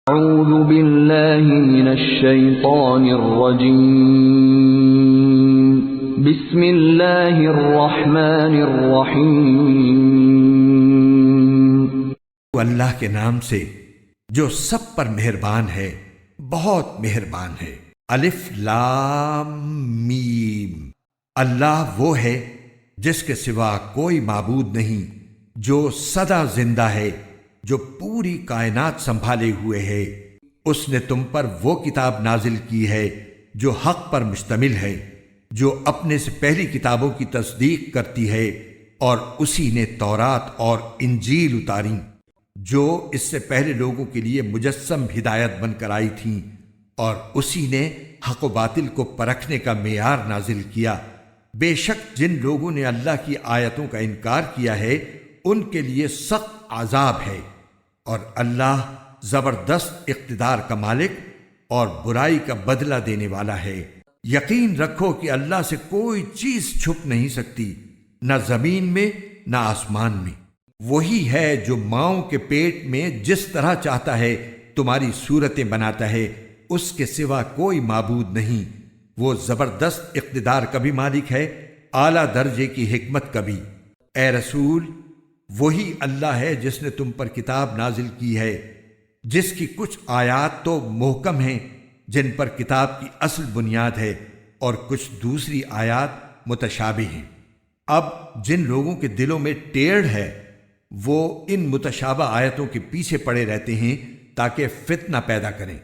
أعوذ بالله من الشيطان الرجيم بسم الله الرحمن الرحيم وہ اللہ کے نام سے جو سب پر مہربان ہے، بہت مہربان ہے۔ الف لام میم۔ اللہ وہ ہے جس کے سوا کوئی معبود نہیں، جو سدا زندہ ہے، جو پوری کائنات سنبھالے ہوئے ہے۔ اس نے تم پر وہ کتاب نازل کی ہے جو حق پر مشتمل ہے، جو اپنے سے پہلی کتابوں کی تصدیق کرتی ہے، اور اسی نے تورات اور انجیل اتاری جو اس سے پہلے لوگوں کے لیے مجسم ہدایت بن کر آئی تھیں، اور اسی نے حق و باطل کو پرکھنے کا معیار نازل کیا۔ بے شک جن لوگوں نے اللہ کی آیتوں کا انکار کیا ہے ان کے لیے سخت عذاب ہے، اور اللہ زبردست اقتدار کا مالک اور برائی کا بدلہ دینے والا ہے۔ یقین رکھو کہ اللہ سے کوئی چیز چھپ نہیں سکتی، نہ زمین میں نہ آسمان میں۔ وہی ہے جو ماؤں کے پیٹ میں جس طرح چاہتا ہے تمہاری صورتیں بناتا ہے، اس کے سوا کوئی معبود نہیں۔ وہ زبردست اقتدار کا بھی مالک ہے، اعلیٰ درجے کی حکمت کا بھی۔ اے رسول، وہی اللہ ہے جس نے تم پر کتاب نازل کی ہے، جس کی کچھ آیات تو محکم ہیں جن پر کتاب کی اصل بنیاد ہے، اور کچھ دوسری آیات متشابہ ہیں۔ اب جن لوگوں کے دلوں میں ٹیڑھ ہے وہ ان متشابہ آیتوں کے پیچھے پڑے رہتے ہیں تاکہ فتنہ پیدا کریں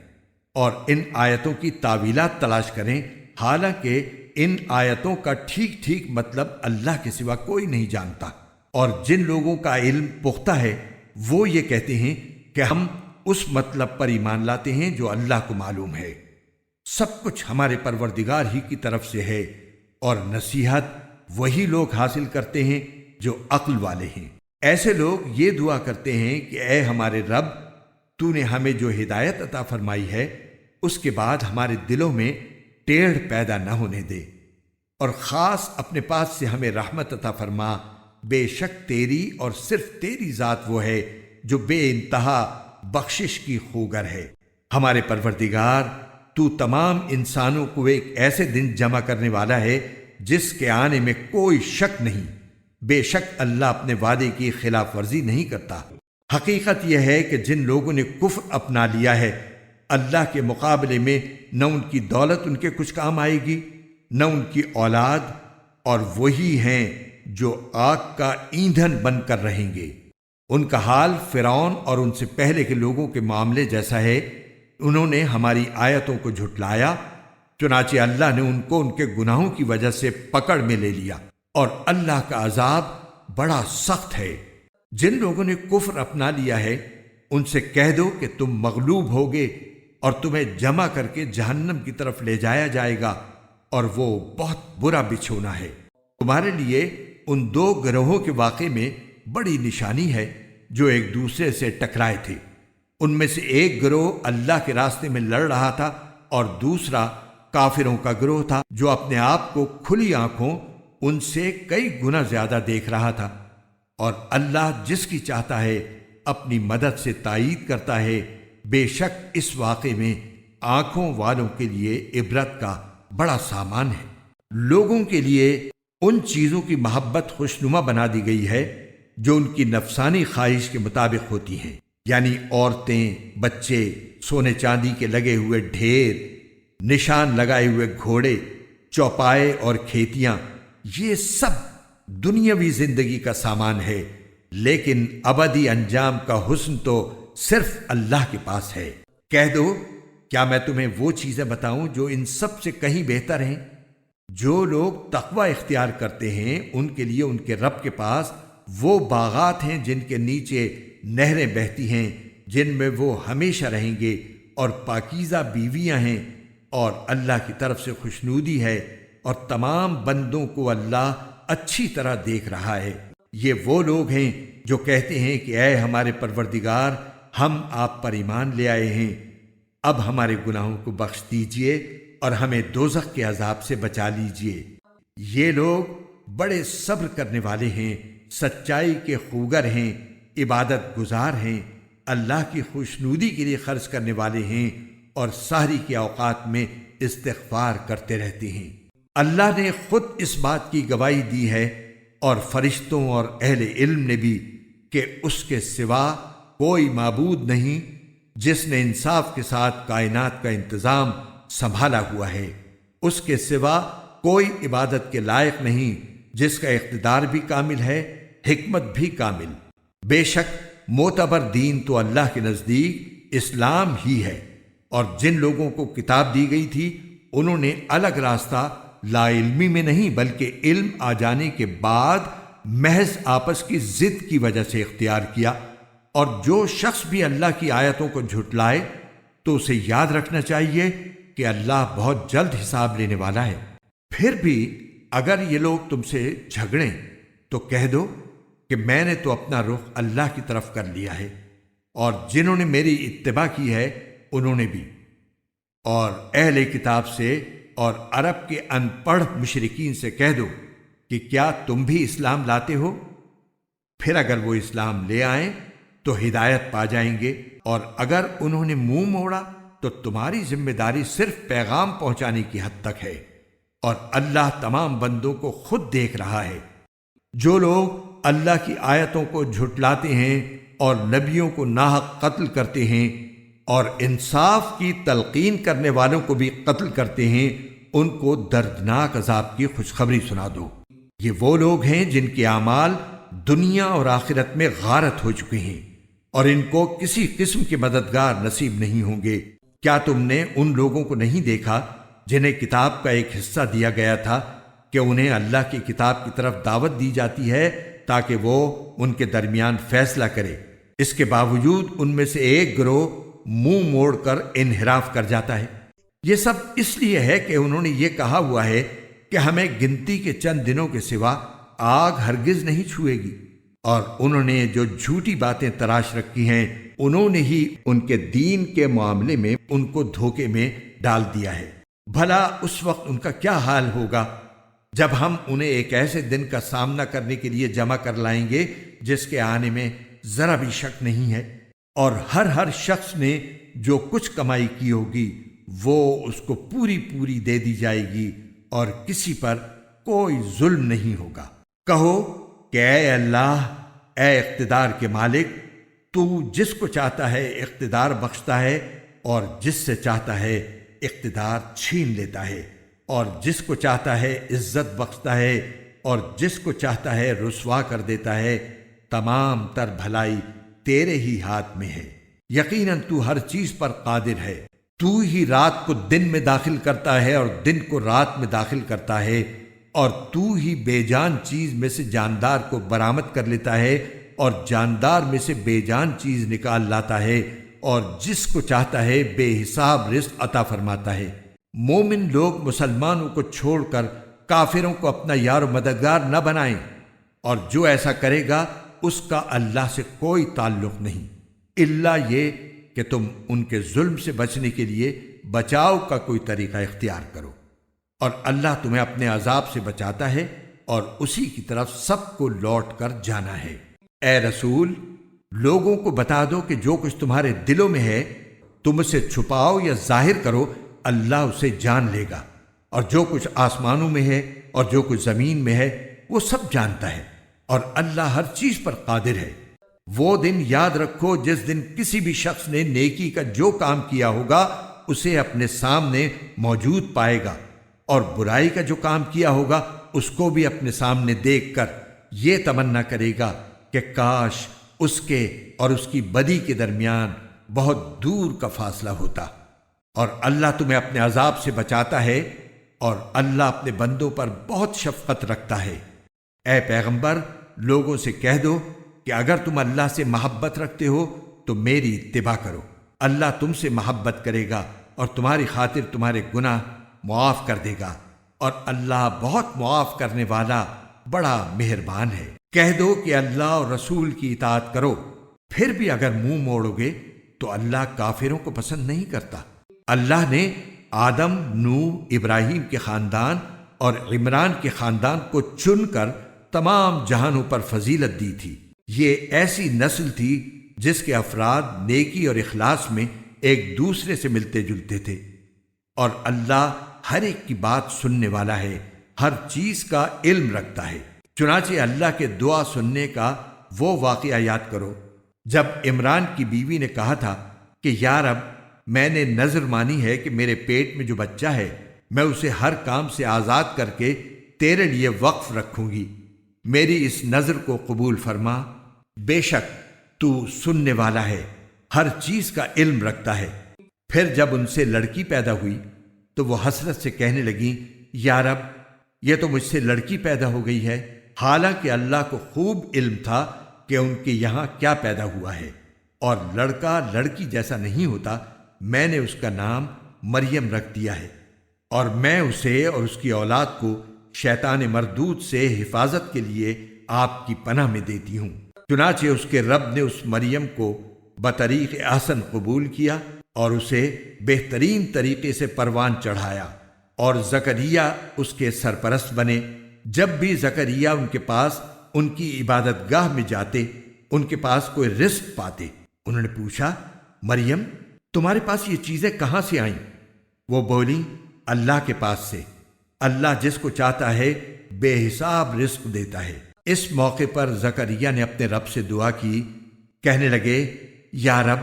اور ان آیتوں کی تاویلات تلاش کریں، حالانکہ ان آیتوں کا ٹھیک ٹھیک مطلب اللہ کے سوا کوئی نہیں جانتا۔ اور جن لوگوں کا علم پختہ ہے وہ یہ کہتے ہیں کہ ہم اس مطلب پر ایمان لاتے ہیں جو اللہ کو معلوم ہے۔ سب کچھ ہمارے پروردگار ہی کی طرف سے ہے، اور نصیحت وہی لوگ حاصل کرتے ہیں جو عقل والے ہیں۔ ایسے لوگ یہ دعا کرتے ہیں کہ اے ہمارے رب، تو نے ہمیں جو ہدایت عطا فرمائی ہے اس کے بعد ہمارے دلوں میں ٹیڑھ پیدا نہ ہونے دے، اور خاص اپنے پاس سے ہمیں رحمت عطا فرما۔ بے شک تیری اور صرف تیری ذات وہ ہے جو بے انتہا بخشش کی خوگر ہے۔ ہمارے پروردگار، تو تمام انسانوں کو ایک ایسے دن جمع کرنے والا ہے جس کے آنے میں کوئی شک نہیں۔ بے شک اللہ اپنے وعدے کی خلاف ورزی نہیں کرتا۔ حقیقت یہ ہے کہ جن لوگوں نے کفر اپنا لیا ہے، اللہ کے مقابلے میں نہ ان کی دولت ان کے کچھ کام آئے گی، نہ ان کی اولاد، اور وہی ہیں جو آگ کا ایندھن بن کر رہیں گے۔ ان کا حال فرعون اور ان سے پہلے کے لوگوں کے معاملے جیسا ہے۔ انہوں نے ہماری آیتوں کو جھٹلایا، چنانچہ اللہ نے ان کو ان کے گناہوں کی وجہ سے پکڑ میں لے لیا، اور اللہ کا عذاب بڑا سخت ہے۔ جن لوگوں نے کفر اپنا لیا ہے ان سے کہہ دو کہ تم مغلوب ہوگے اور تمہیں جمع کر کے جہنم کی طرف لے جایا جائے گا، اور وہ بہت برا بچھونا ہے۔ تمہارے لیے ان دو گروہوں کے واقعے میں بڑی نشانی ہے جو ایک دوسرے سے ٹکرائے تھے۔ ان میں سے ایک گروہ اللہ کے راستے میں لڑ رہا تھا، اور دوسرا کافروں کا گروہ تھا جو اپنے آپ کو کھلی آنکھوں ان سے کئی گنا زیادہ دیکھ رہا تھا۔ اور اللہ جس کی چاہتا ہے اپنی مدد سے تائید کرتا ہے۔ بے شک اس واقعے میں آنکھوں والوں کے لیے عبرت کا بڑا سامان ہے۔ لوگوں کے لیے ان چیزوں کی محبت خوشنما بنا دی گئی ہے جو ان کی نفسانی خواہش کے مطابق ہوتی ہیں، یعنی عورتیں، بچے، سونے چاندی کے لگے ہوئے ڈھیر، نشان لگائے ہوئے گھوڑے، چوپائے اور کھیتیاں۔ یہ سب دنیاوی زندگی کا سامان ہے، لیکن ابدی انجام کا حسن تو صرف اللہ کے پاس ہے۔ کہہ دو، کیا میں تمہیں وہ چیزیں بتاؤں جو ان سب سے کہیں بہتر ہیں؟ جو لوگ تقوی اختیار کرتے ہیں ان کے لیے ان کے رب کے پاس وہ باغات ہیں جن کے نیچے نہریں بہتی ہیں، جن میں وہ ہمیشہ رہیں گے، اور پاکیزہ بیویاں ہیں، اور اللہ کی طرف سے خوشنودی ہے، اور تمام بندوں کو اللہ اچھی طرح دیکھ رہا ہے۔ یہ وہ لوگ ہیں جو کہتے ہیں کہ اے ہمارے پروردگار، ہم آپ پر ایمان لے آئے ہیں، اب ہمارے گناہوں کو بخش دیجئے اور ہمیں دوزخ کے عذاب سے بچا لیجئے۔ یہ لوگ بڑے صبر کرنے والے ہیں، سچائی کے خوگر ہیں، عبادت گزار ہیں، اللہ کی خوشنودی کے لیے خرچ کرنے والے ہیں اور سحری کے اوقات میں استغفار کرتے رہتے ہیں۔ اللہ نے خود اس بات کی گواہی دی ہے اور فرشتوں اور اہل علم نے بھی کہ اس کے سوا کوئی معبود نہیں جس نے انصاف کے ساتھ کائنات کا انتظام سنبھالا ہوا ہے۔ اس کے سوا کوئی عبادت کے لائق نہیں جس کا اقتدار بھی کامل ہے، حکمت بھی کامل۔ بے شک معتبر دین تو اللہ کے نزدیک اسلام ہی ہے، اور جن لوگوں کو کتاب دی گئی تھی انہوں نے الگ راستہ لا علمی میں نہیں بلکہ علم آ جانے کے بعد محض آپس کی ضد کی وجہ سے اختیار کیا۔ اور جو شخص بھی اللہ کی آیتوں کو جھٹلائے تو اسے یاد رکھنا چاہیے کہ اللہ بہت جلد حساب لینے والا ہے۔ پھر بھی اگر یہ لوگ تم سے جھگڑیں تو کہہ دو کہ میں نے تو اپنا رخ اللہ کی طرف کر لیا ہے، اور جنہوں نے میری اتباع کی ہے انہوں نے بھی۔ اور اہل کتاب سے اور عرب کے ان پڑھ مشرکین سے کہہ دو کہ کیا تم بھی اسلام لاتے ہو؟ پھر اگر وہ اسلام لے آئیں تو ہدایت پا جائیں گے، اور اگر انہوں نے منہ موڑا تو تمہاری ذمہ داری صرف پیغام پہنچانے کی حد تک ہے، اور اللہ تمام بندوں کو خود دیکھ رہا ہے۔ جو لوگ اللہ کی آیتوں کو جھٹلاتے ہیں اور نبیوں کو ناحق قتل کرتے ہیں اور انصاف کی تلقین کرنے والوں کو بھی قتل کرتے ہیں، ان کو دردناک عذاب کی خوشخبری سنا دو۔ یہ وہ لوگ ہیں جن کے اعمال دنیا اور آخرت میں غارت ہو چکے ہیں، اور ان کو کسی قسم کے مددگار نصیب نہیں ہوں گے۔ کیا تم نے ان لوگوں کو نہیں دیکھا جنہیں کتاب کا ایک حصہ دیا گیا تھا کہ انہیں اللہ کی کتاب کی طرف دعوت دی جاتی ہے تاکہ وہ ان کے درمیان فیصلہ کرے؟ اس کے باوجود ان میں سے ایک گروہ منہ موڑ کر انحراف کر جاتا ہے۔ یہ سب اس لیے ہے کہ انہوں نے یہ کہا ہوا ہے کہ ہمیں گنتی کے چند دنوں کے سوا آگ ہرگز نہیں چھوئے گی، اور انہوں نے جو جھوٹی باتیں تراش رکھی ہیں انہوں نے ہی ان کے دین کے معاملے میں ان کو دھوکے میں ڈال دیا ہے۔ بھلا اس وقت ان کا کیا حال ہوگا جب ہم انہیں ایک ایسے دن کا سامنا کرنے کے لیے جمع کر لائیں گے جس کے آنے میں ذرا بھی شک نہیں ہے، اور ہر شخص نے جو کچھ کمائی کی ہوگی وہ اس کو پوری پوری دے دی جائے گی، اور کسی پر کوئی ظلم نہیں ہوگا۔ کہو کہ اے اللہ، اے اقتدار کے مالک، تو جس کو چاہتا ہے اقتدار بخشتا ہے اور جس سے چاہتا ہے اقتدار چھین لیتا ہے، اور جس کو چاہتا ہے عزت بخشتا ہے اور جس کو چاہتا ہے رسوا کر دیتا ہے۔ تمام تر بھلائی تیرے ہی ہاتھ میں ہے، یقیناً تو ہر چیز پر قادر ہے۔ تو ہی رات کو دن میں داخل کرتا ہے اور دن کو رات میں داخل کرتا ہے، اور تو ہی بے جان چیز میں سے جاندار کو برآمد کر لیتا ہے اور جاندار میں سے بے جان چیز نکال لاتا ہے، اور جس کو چاہتا ہے بے حساب رزق عطا فرماتا ہے۔ مومن لوگ مسلمانوں کو چھوڑ کر کافروں کو اپنا یار و مددگار نہ بنائیں، اور جو ایسا کرے گا اس کا اللہ سے کوئی تعلق نہیں، الا یہ کہ تم ان کے ظلم سے بچنے کے لیے بچاؤ کا کوئی طریقہ اختیار کرو، اور اللہ تمہیں اپنے عذاب سے بچاتا ہے اور اسی کی طرف سب کو لوٹ کر جانا ہے۔ اے رسول، لوگوں کو بتا دو کہ جو کچھ تمہارے دلوں میں ہے تم اسے چھپاؤ یا ظاہر کرو، اللہ اسے جان لے گا، اور جو کچھ آسمانوں میں ہے اور جو کچھ زمین میں ہے وہ سب جانتا ہے، اور اللہ ہر چیز پر قادر ہے۔ وہ دن یاد رکھو جس دن کسی بھی شخص نے نیکی کا جو کام کیا ہوگا اسے اپنے سامنے موجود پائے گا، اور برائی کا جو کام کیا ہوگا اس کو بھی اپنے سامنے دیکھ کر یہ تمنا کرے گا کہ کاش اس کے اور اس کی بدی کے درمیان بہت دور کا فاصلہ ہوتا۔ اور اللہ تمہیں اپنے عذاب سے بچاتا ہے، اور اللہ اپنے بندوں پر بہت شفقت رکھتا ہے۔ اے پیغمبر، لوگوں سے کہہ دو کہ اگر تم اللہ سے محبت رکھتے ہو تو میری اتباع کرو، اللہ تم سے محبت کرے گا اور تمہاری خاطر تمہارے گناہ معاف کر دے گا، اور اللہ بہت معاف کرنے والا بڑا مہربان ہے۔ کہہ دو کہ اللہ اور رسول کی اطاعت کرو، پھر بھی اگر منہ موڑو گے تو اللہ کافروں کو پسند نہیں کرتا۔ اللہ نے آدم، نوح، ابراہیم کے خاندان اور عمران کے خاندان کو چن کر تمام جہانوں پر فضیلت دی تھی۔ یہ ایسی نسل تھی جس کے افراد نیکی اور اخلاص میں ایک دوسرے سے ملتے جلتے تھے، اور اللہ ہر ایک کی بات سننے والا ہے، ہر چیز کا علم رکھتا ہے۔ چنانچہ اللہ کے دعا سننے کا وہ واقعہ یاد کرو جب عمران کی بیوی نے کہا تھا کہ یا رب، میں نے نذر مانی ہے کہ میرے پیٹ میں جو بچہ ہے میں اسے ہر کام سے آزاد کر کے تیرے لیے وقف رکھوں گی، میری اس نذر کو قبول فرما، بے شک تو سننے والا ہے، ہر چیز کا علم رکھتا ہے۔ پھر جب ان سے لڑکی پیدا ہوئی تو وہ حسرت سے کہنے لگیں، یا رب، یہ تو مجھ سے لڑکی پیدا ہو گئی ہے، حالانکہ اللہ کو خوب علم تھا کہ ان کے یہاں کیا پیدا ہوا ہے، اور لڑکا لڑکی جیسا نہیں ہوتا، میں نے اس کا نام مریم رکھ دیا ہے، اور میں اسے اور اس کی اولاد کو شیطان مردود سے حفاظت کے لیے آپ کی پناہ میں دیتی ہوں۔ چنانچہ اس کے رب نے اس مریم کو بطریق احسن قبول کیا اور اسے بہترین طریقے سے پروان چڑھایا، اور زکریا اس کے سرپرست بنے۔ جب بھی زکریا ان کے پاس ان کی عبادت گاہ میں جاتے، ان کے پاس کوئی رزق پاتے۔ انہوں نے پوچھا، مریم، تمہارے پاس یہ چیزیں کہاں سے آئیں؟ وہ بولیں، اللہ کے پاس سے، اللہ جس کو چاہتا ہے بے حساب رزق دیتا ہے۔ اس موقع پر زکریا نے اپنے رب سے دعا کی، کہنے لگے، یا رب،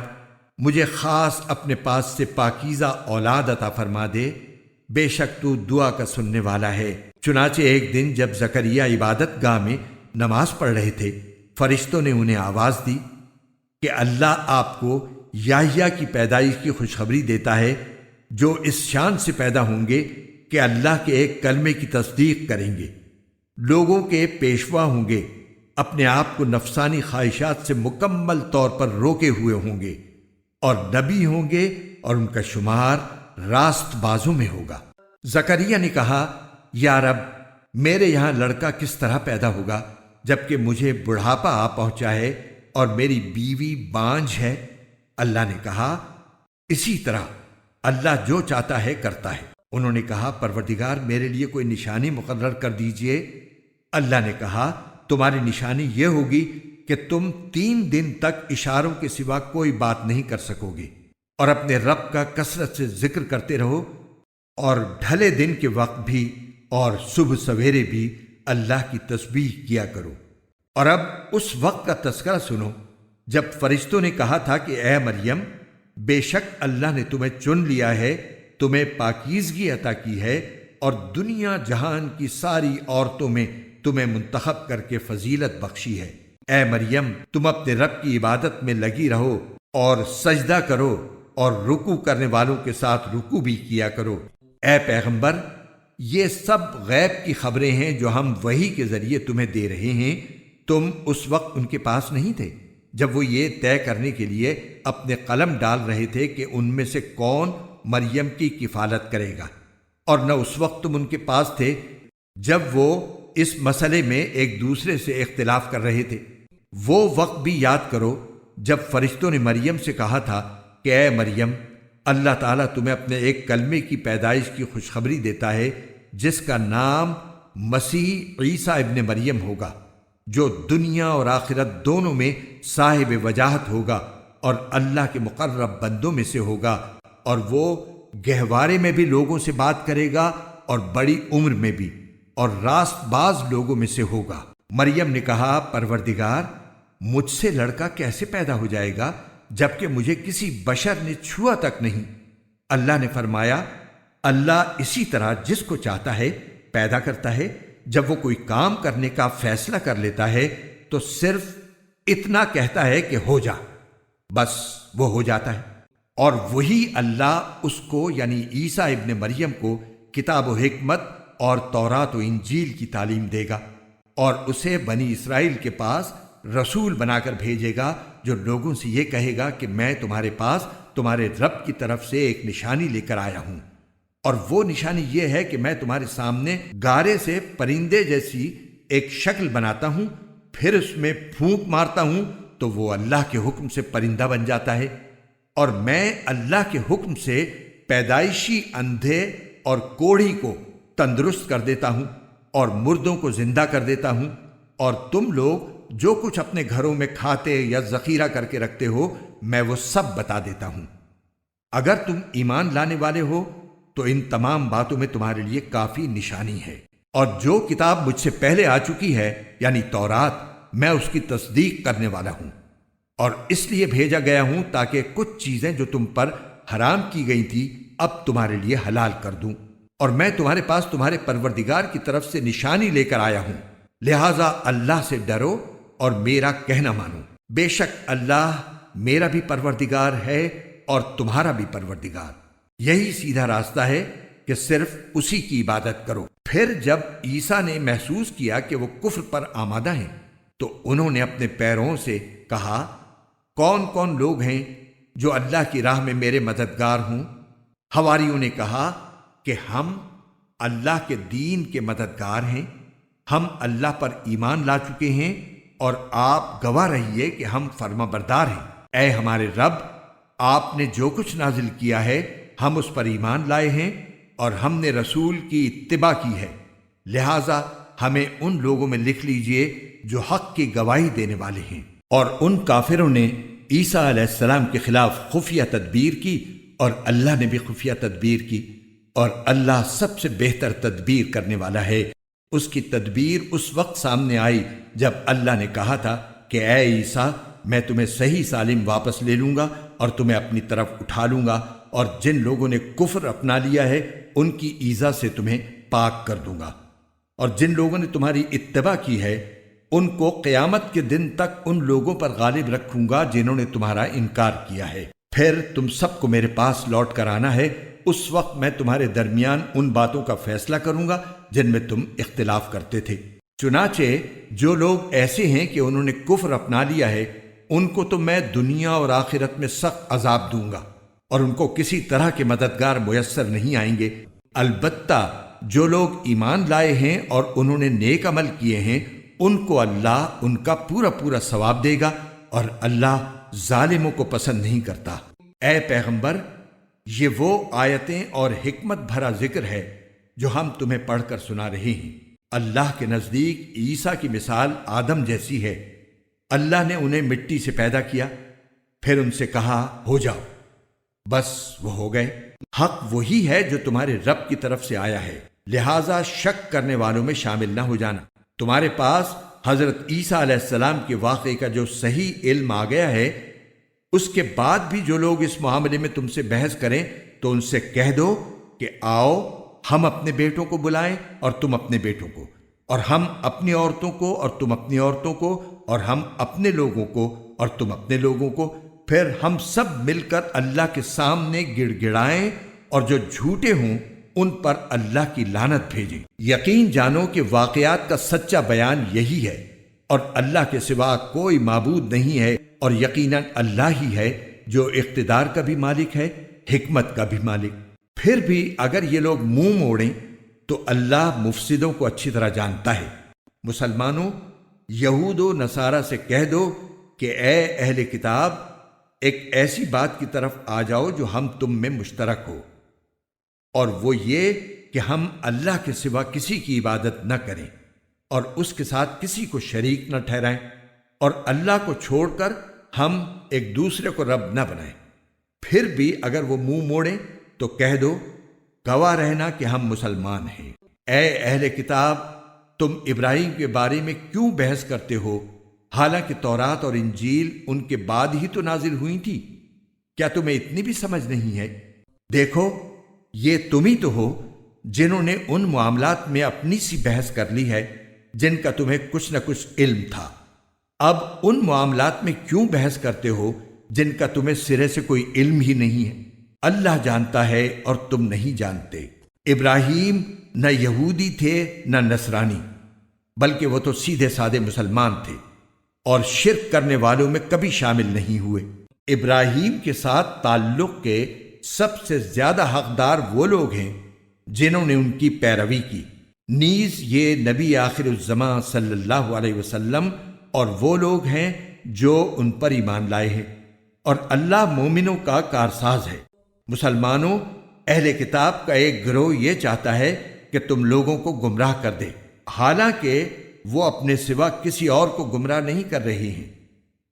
مجھے خاص اپنے پاس سے پاکیزہ اولاد عطا فرما دے، بے شک تو دعا کا سننے والا ہے۔ چنانچہ ایک دن جب زکریا عبادت گاہ میں نماز پڑھ رہے تھے، فرشتوں نے انہیں آواز دی کہ اللہ آپ کو یحییٰ کی پیدائش کی خوشخبری دیتا ہے، جو اس شان سے پیدا ہوں گے کہ اللہ کے ایک کلمے کی تصدیق کریں گے، لوگوں کے پیشوا ہوں گے، اپنے آپ کو نفسانی خواہشات سے مکمل طور پر روکے ہوئے ہوں گے، اور نبی ہوں گے، اور ان کا شمار راست بازوں میں ہوگا۔ زکریا نے کہا، یا رب، میرے یہاں لڑکا کس طرح پیدا ہوگا جبکہ مجھے بڑھاپا آ پہنچا ہے اور میری بیوی بانجھ ہے؟ اللہ نے کہا، اسی طرح اللہ جو چاہتا ہے کرتا ہے۔ انہوں نے کہا، پروردگار، میرے لیے کوئی نشانی مقرر کر دیجئے۔ اللہ نے کہا، تمہاری نشانی یہ ہوگی کہ تم 3 دن تک اشاروں کے سوا کوئی بات نہیں کر سکو گے، اور اپنے رب کا کثرت سے ذکر کرتے رہو، اور ڈھلے دن کے وقت بھی اور صبح سویرے بھی اللہ کی تسبیح کیا کرو۔ اور اب اس وقت کا تذکرہ سنو جب فرشتوں نے کہا تھا کہ اے مریم، بے شک اللہ نے تمہیں چن لیا ہے، تمہیں پاکیزگی عطا کی ہے، اور دنیا جہان کی ساری عورتوں میں تمہیں منتخب کر کے فضیلت بخشی ہے۔ اے مریم، تم اپنے رب کی عبادت میں لگی رہو اور سجدہ کرو، اور رکوع کرنے والوں کے ساتھ رکوع بھی کیا کرو۔ اے پیغمبر، یہ سب غیب کی خبریں ہیں جو ہم وحی کے ذریعے تمہیں دے رہے ہیں، تم اس وقت ان کے پاس نہیں تھے جب وہ یہ طے کرنے کے لیے اپنے قلم ڈال رہے تھے کہ ان میں سے کون مریم کی کفالت کرے گا، اور نہ اس وقت تم ان کے پاس تھے جب وہ اس مسئلے میں ایک دوسرے سے اختلاف کر رہے تھے۔ وہ وقت بھی یاد کرو جب فرشتوں نے مریم سے کہا تھا کہ اے مریم، اللہ تعالیٰ تمہیں اپنے ایک کلمے کی پیدائش کی خوشخبری دیتا ہے جس کا نام مسیح عیسیٰ ابن مریم ہوگا، جو دنیا اور آخرت دونوں میں صاحب وجاہت ہوگا، اور اللہ کے مقرب بندوں میں سے ہوگا، اور وہ گہوارے میں بھی لوگوں سے بات کرے گا اور بڑی عمر میں بھی، اور راست باز لوگوں میں سے ہوگا۔ مریم نے کہا، پروردگار، مجھ سے لڑکا کیسے پیدا ہو جائے گا جبکہ مجھے کسی بشر نے چھوا تک نہیں؟ اللہ نے فرمایا، اللہ اسی طرح جس کو چاہتا ہے پیدا کرتا ہے۔ جب وہ کوئی کام کرنے کا فیصلہ کر لیتا ہے تو صرف اتنا کہتا ہے کہ ہو جا، بس وہ ہو جاتا ہے۔ اور وہی اللہ اس کو یعنی عیسیٰ ابن مریم کو کتاب و حکمت اور تورات و انجیل کی تعلیم دے گا، اور اسے بنی اسرائیل کے پاس رسول بنا کر بھیجے گا جو لوگوں سے یہ کہے گا کہ میں تمہارے پاس تمہارے رب کی طرف سے ایک نشانی لے کر آیا ہوں، اور وہ نشانی یہ ہے کہ میں تمہارے سامنے گارے سے پرندے جیسی ایک شکل بناتا ہوں، پھر اس میں پھونک مارتا ہوں تو وہ اللہ کے حکم سے پرندہ بن جاتا ہے، اور میں اللہ کے حکم سے پیدائشی اندھے اور کوڑھی کو تندرست کر دیتا ہوں اور مردوں کو زندہ کر دیتا ہوں، اور تم لوگ جو کچھ اپنے گھروں میں کھاتے یا ذخیرہ کر کے رکھتے ہو میں وہ سب بتا دیتا ہوں۔ اگر تم ایمان لانے والے ہو تو ان تمام باتوں میں تمہارے لیے کافی نشانی ہے۔ اور جو کتاب مجھ سے پہلے آ چکی ہے یعنی تورات، میں اس کی تصدیق کرنے والا ہوں، اور اس لیے بھیجا گیا ہوں تاکہ کچھ چیزیں جو تم پر حرام کی گئی تھی اب تمہارے لیے حلال کر دوں، اور میں تمہارے پاس تمہارے پروردگار کی طرف سے نشانی لے کر آیا ہوں، لہذا اللہ سے ڈرو اور میرا کہنا مانو۔ بے شک اللہ میرا بھی پروردگار ہے اور تمہارا بھی پروردگار، یہی سیدھا راستہ ہے کہ صرف اسی کی عبادت کرو۔ پھر جب عیسیٰ نے محسوس کیا کہ وہ کفر پر آمادہ ہیں تو انہوں نے اپنے پیروں سے کہا، کون کون لوگ ہیں جو اللہ کی راہ میں میرے مددگار ہوں؟ حواریوں نے کہا کہ ہم اللہ کے دین کے مددگار ہیں، ہم اللہ پر ایمان لا چکے ہیں اور آپ گواہ رہیے کہ ہم فرما بردار ہیں۔ اے ہمارے رب، آپ نے جو کچھ نازل کیا ہے ہم اس پر ایمان لائے ہیں اور ہم نے رسول کی اتباع کی ہے، لہذا ہمیں ان لوگوں میں لکھ لیجئے جو حق کی گواہی دینے والے ہیں۔ اور ان کافروں نے عیسیٰ علیہ السلام کے خلاف خفیہ تدبیر کی اور اللہ نے بھی خفیہ تدبیر کی، اور اللہ سب سے بہتر تدبیر کرنے والا ہے۔ اس کی تدبیر اس وقت سامنے آئی جب اللہ نے کہا تھا کہ اے عیسیٰ، میں تمہیں صحیح سالم واپس لے لوں گا اور تمہیں اپنی طرف اٹھا لوں گا، اور جن لوگوں نے کفر اپنا لیا ہے ان کی ایذا سے تمہیں پاک کر دوں گا، اور جن لوگوں نے تمہاری اتباع کی ہے ان کو قیامت کے دن تک ان لوگوں پر غالب رکھوں گا جنہوں نے تمہارا انکار کیا ہے۔ پھر تم سب کو میرے پاس لوٹ کر آنا ہے، اس وقت میں تمہارے درمیان ان باتوں کا فیصلہ کروں گا جن میں تم اختلاف کرتے تھے۔ چنانچہ جو لوگ ایسے ہیں کہ انہوں نے کفر اپنا لیا ہے ان کو تو میں دنیا اور آخرت میں سخت عذاب دوں گا، اور ان کو کسی طرح کے مددگار میسر نہیں آئیں گے۔ البتہ جو لوگ ایمان لائے ہیں اور انہوں نے نیک عمل کیے ہیں ان کو اللہ ان کا پورا پورا ثواب دے گا، اور اللہ ظالموں کو پسند نہیں کرتا۔ اے پیغمبر، یہ وہ آیتیں اور حکمت بھرا ذکر ہے جو ہم تمہیں پڑھ کر سنا رہے ہیں۔ اللہ کے نزدیک عیسیٰ کی مثال آدم جیسی ہے۔ اللہ نے انہیں مٹی سے پیدا کیا، پھر ان سے کہا ہو جاؤ، بس وہ ہو گئے۔ حق وہی ہے جو تمہارے رب کی طرف سے آیا ہے، لہٰذا شک کرنے والوں میں شامل نہ ہو جانا۔ تمہارے پاس حضرت عیسیٰ علیہ السلام کے واقعے کا جو صحیح علم آ گیا ہے، اس کے بعد بھی جو لوگ اس معاملے میں تم سے بحث کریں تو ان سے کہہ دو کہ آؤ ہم اپنے بیٹوں کو بلائیں اور تم اپنے بیٹوں کو، اور ہم اپنی عورتوں کو اور تم اپنی عورتوں کو، اور ہم اپنے لوگوں کو اور تم اپنے لوگوں کو، پھر ہم سب مل کر اللہ کے سامنے گڑ گڑائیں، اور جو جھوٹے ہوں ان پر اللہ کی لعنت بھیجیں۔ یقین جانو کہ واقعات کا سچا بیان یہی ہے، اور اللہ کے سوا کوئی معبود نہیں ہے، اور یقیناً اللہ ہی ہے جو اقتدار کا بھی مالک ہے، حکمت کا بھی مالک۔ پھر بھی اگر یہ لوگ منہ موڑیں تو اللہ مفسدوں کو اچھی طرح جانتا ہے۔ مسلمانوں، یہود و نصارہ سے کہہ دو کہ اے اہل کتاب، ایک ایسی بات کی طرف آ جاؤ جو ہم تم میں مشترک ہو، اور وہ یہ کہ ہم اللہ کے سوا کسی کی عبادت نہ کریں اور اس کے ساتھ کسی کو شریک نہ ٹھہرائیں، اور اللہ کو چھوڑ کر ہم ایک دوسرے کو رب نہ بنائیں۔ پھر بھی اگر وہ منہ موڑیں تو کہہ دو گواہ رہنا کہ ہم مسلمان ہیں۔ اے اہل کتاب، تم ابراہیم کے بارے میں کیوں بحث کرتے ہو، حالانکہ تورات اور انجیل ان کے بعد ہی تو نازل ہوئی تھی؟ کیا تمہیں اتنی بھی سمجھ نہیں ہے؟ دیکھو، یہ تم ہی تو ہو جنہوں نے ان معاملات میں اپنی سی بحث کر لی ہے جن کا تمہیں کچھ نہ کچھ علم تھا۔ اب ان معاملات میں کیوں بحث کرتے ہو جن کا تمہیں سرے سے کوئی علم ہی نہیں ہے؟ اللہ جانتا ہے اور تم نہیں جانتے۔ ابراہیم نہ یہودی تھے نہ نصرانی، بلکہ وہ تو سیدھے سادے مسلمان تھے، اور شرک کرنے والوں میں کبھی شامل نہیں ہوئے۔ ابراہیم کے ساتھ تعلق کے سب سے زیادہ حقدار وہ لوگ ہیں جنہوں نے ان کی پیروی کی، نیز یہ نبی آخر الزماں صلی اللہ علیہ وسلم اور وہ لوگ ہیں جو ان پر ایمان لائے ہیں، اور اللہ مومنوں کا کارساز ہے۔ مسلمانوں، اہل کتاب کا ایک گروہ یہ چاہتا ہے کہ تم لوگوں کو گمراہ کر دے، حالانکہ وہ اپنے سوا کسی اور کو گمراہ نہیں کر رہے ہیں،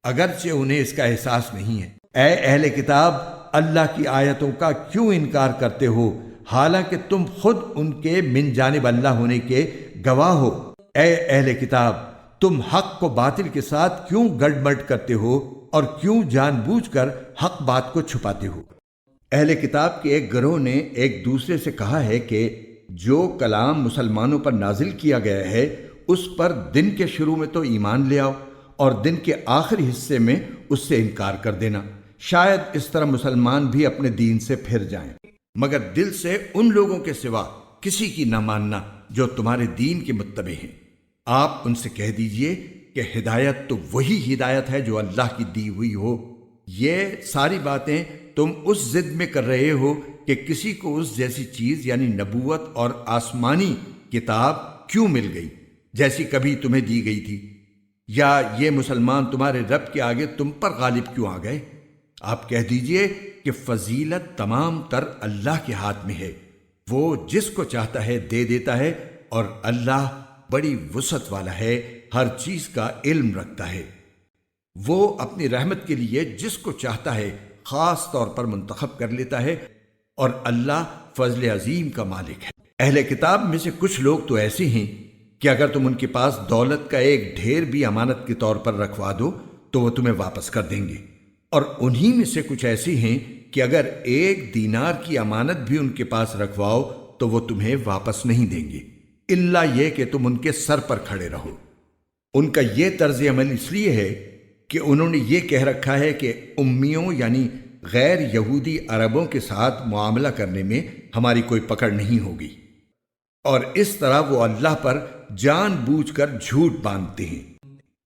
اگرچہ انہیں اس کا احساس نہیں ہے۔ اے اہل کتاب، اللہ کی آیتوں کا کیوں انکار کرتے ہو حالانکہ تم خود ان کے من جانب اللہ ہونے کے گواہ ہو؟ اے اہل کتاب، تم حق کو باطل کے ساتھ کیوں گڑبڑ کرتے ہو اور کیوں جان بوجھ کر حق بات کو چھپاتے ہو؟ اہل کتاب کے ایک گروہ نے ایک دوسرے سے کہا ہے کہ جو کلام مسلمانوں پر نازل کیا گیا ہے اس پر دن کے شروع میں تو ایمان لے آؤ اور دن کے آخری حصے میں اس سے انکار کر دینا، شاید اس طرح مسلمان بھی اپنے دین سے پھر جائیں، مگر دل سے ان لوگوں کے سوا کسی کی نہ ماننا جو تمہارے دین کے متبع ہیں۔ آپ ان سے کہہ دیجئے کہ ہدایت تو وہی ہدایت ہے جو اللہ کی دی ہوئی ہو۔ یہ ساری باتیں تم اس ضد میں کر رہے ہو کہ کسی کو اس جیسی چیز یعنی نبوت اور آسمانی کتاب کیوں مل گئی جیسی کبھی تمہیں دی گئی تھی، یا یہ مسلمان تمہارے رب کے آگے تم پر غالب کیوں آ گئے؟ آپ کہہ دیجئے کہ فضیلت تمام تر اللہ کے ہاتھ میں ہے، وہ جس کو چاہتا ہے دے دیتا ہے، اور اللہ بڑی وسعت والا ہے، ہر چیز کا علم رکھتا ہے۔ وہ اپنی رحمت کے لیے جس کو چاہتا ہے خاص طور پر منتخب کر لیتا ہے، اور اللہ فضل عظیم کا مالک ہے۔ اہل کتاب میں سے کچھ لوگ تو ایسے ہیں کہ اگر تم ان کے پاس دولت کا ایک ڈھیر بھی امانت کے طور پر رکھوا دو تو وہ تمہیں واپس کر دیں گے، اور انہی میں سے کچھ ایسے ہیں کہ اگر ایک دینار کی امانت بھی ان کے پاس رکھواؤ تو وہ تمہیں واپس نہیں دیں گے، الا یہ کہ تم ان کے سر پر کھڑے رہو۔ ان کا یہ طرز عمل اس لیے ہے کہ انہوں نے یہ کہہ رکھا ہے کہ امیوں یعنی غیر یہودی عربوں کے ساتھ معاملہ کرنے میں ہماری کوئی پکڑ نہیں ہوگی، اور اس طرح وہ اللہ پر جان بوجھ کر جھوٹ باندھتے ہیں۔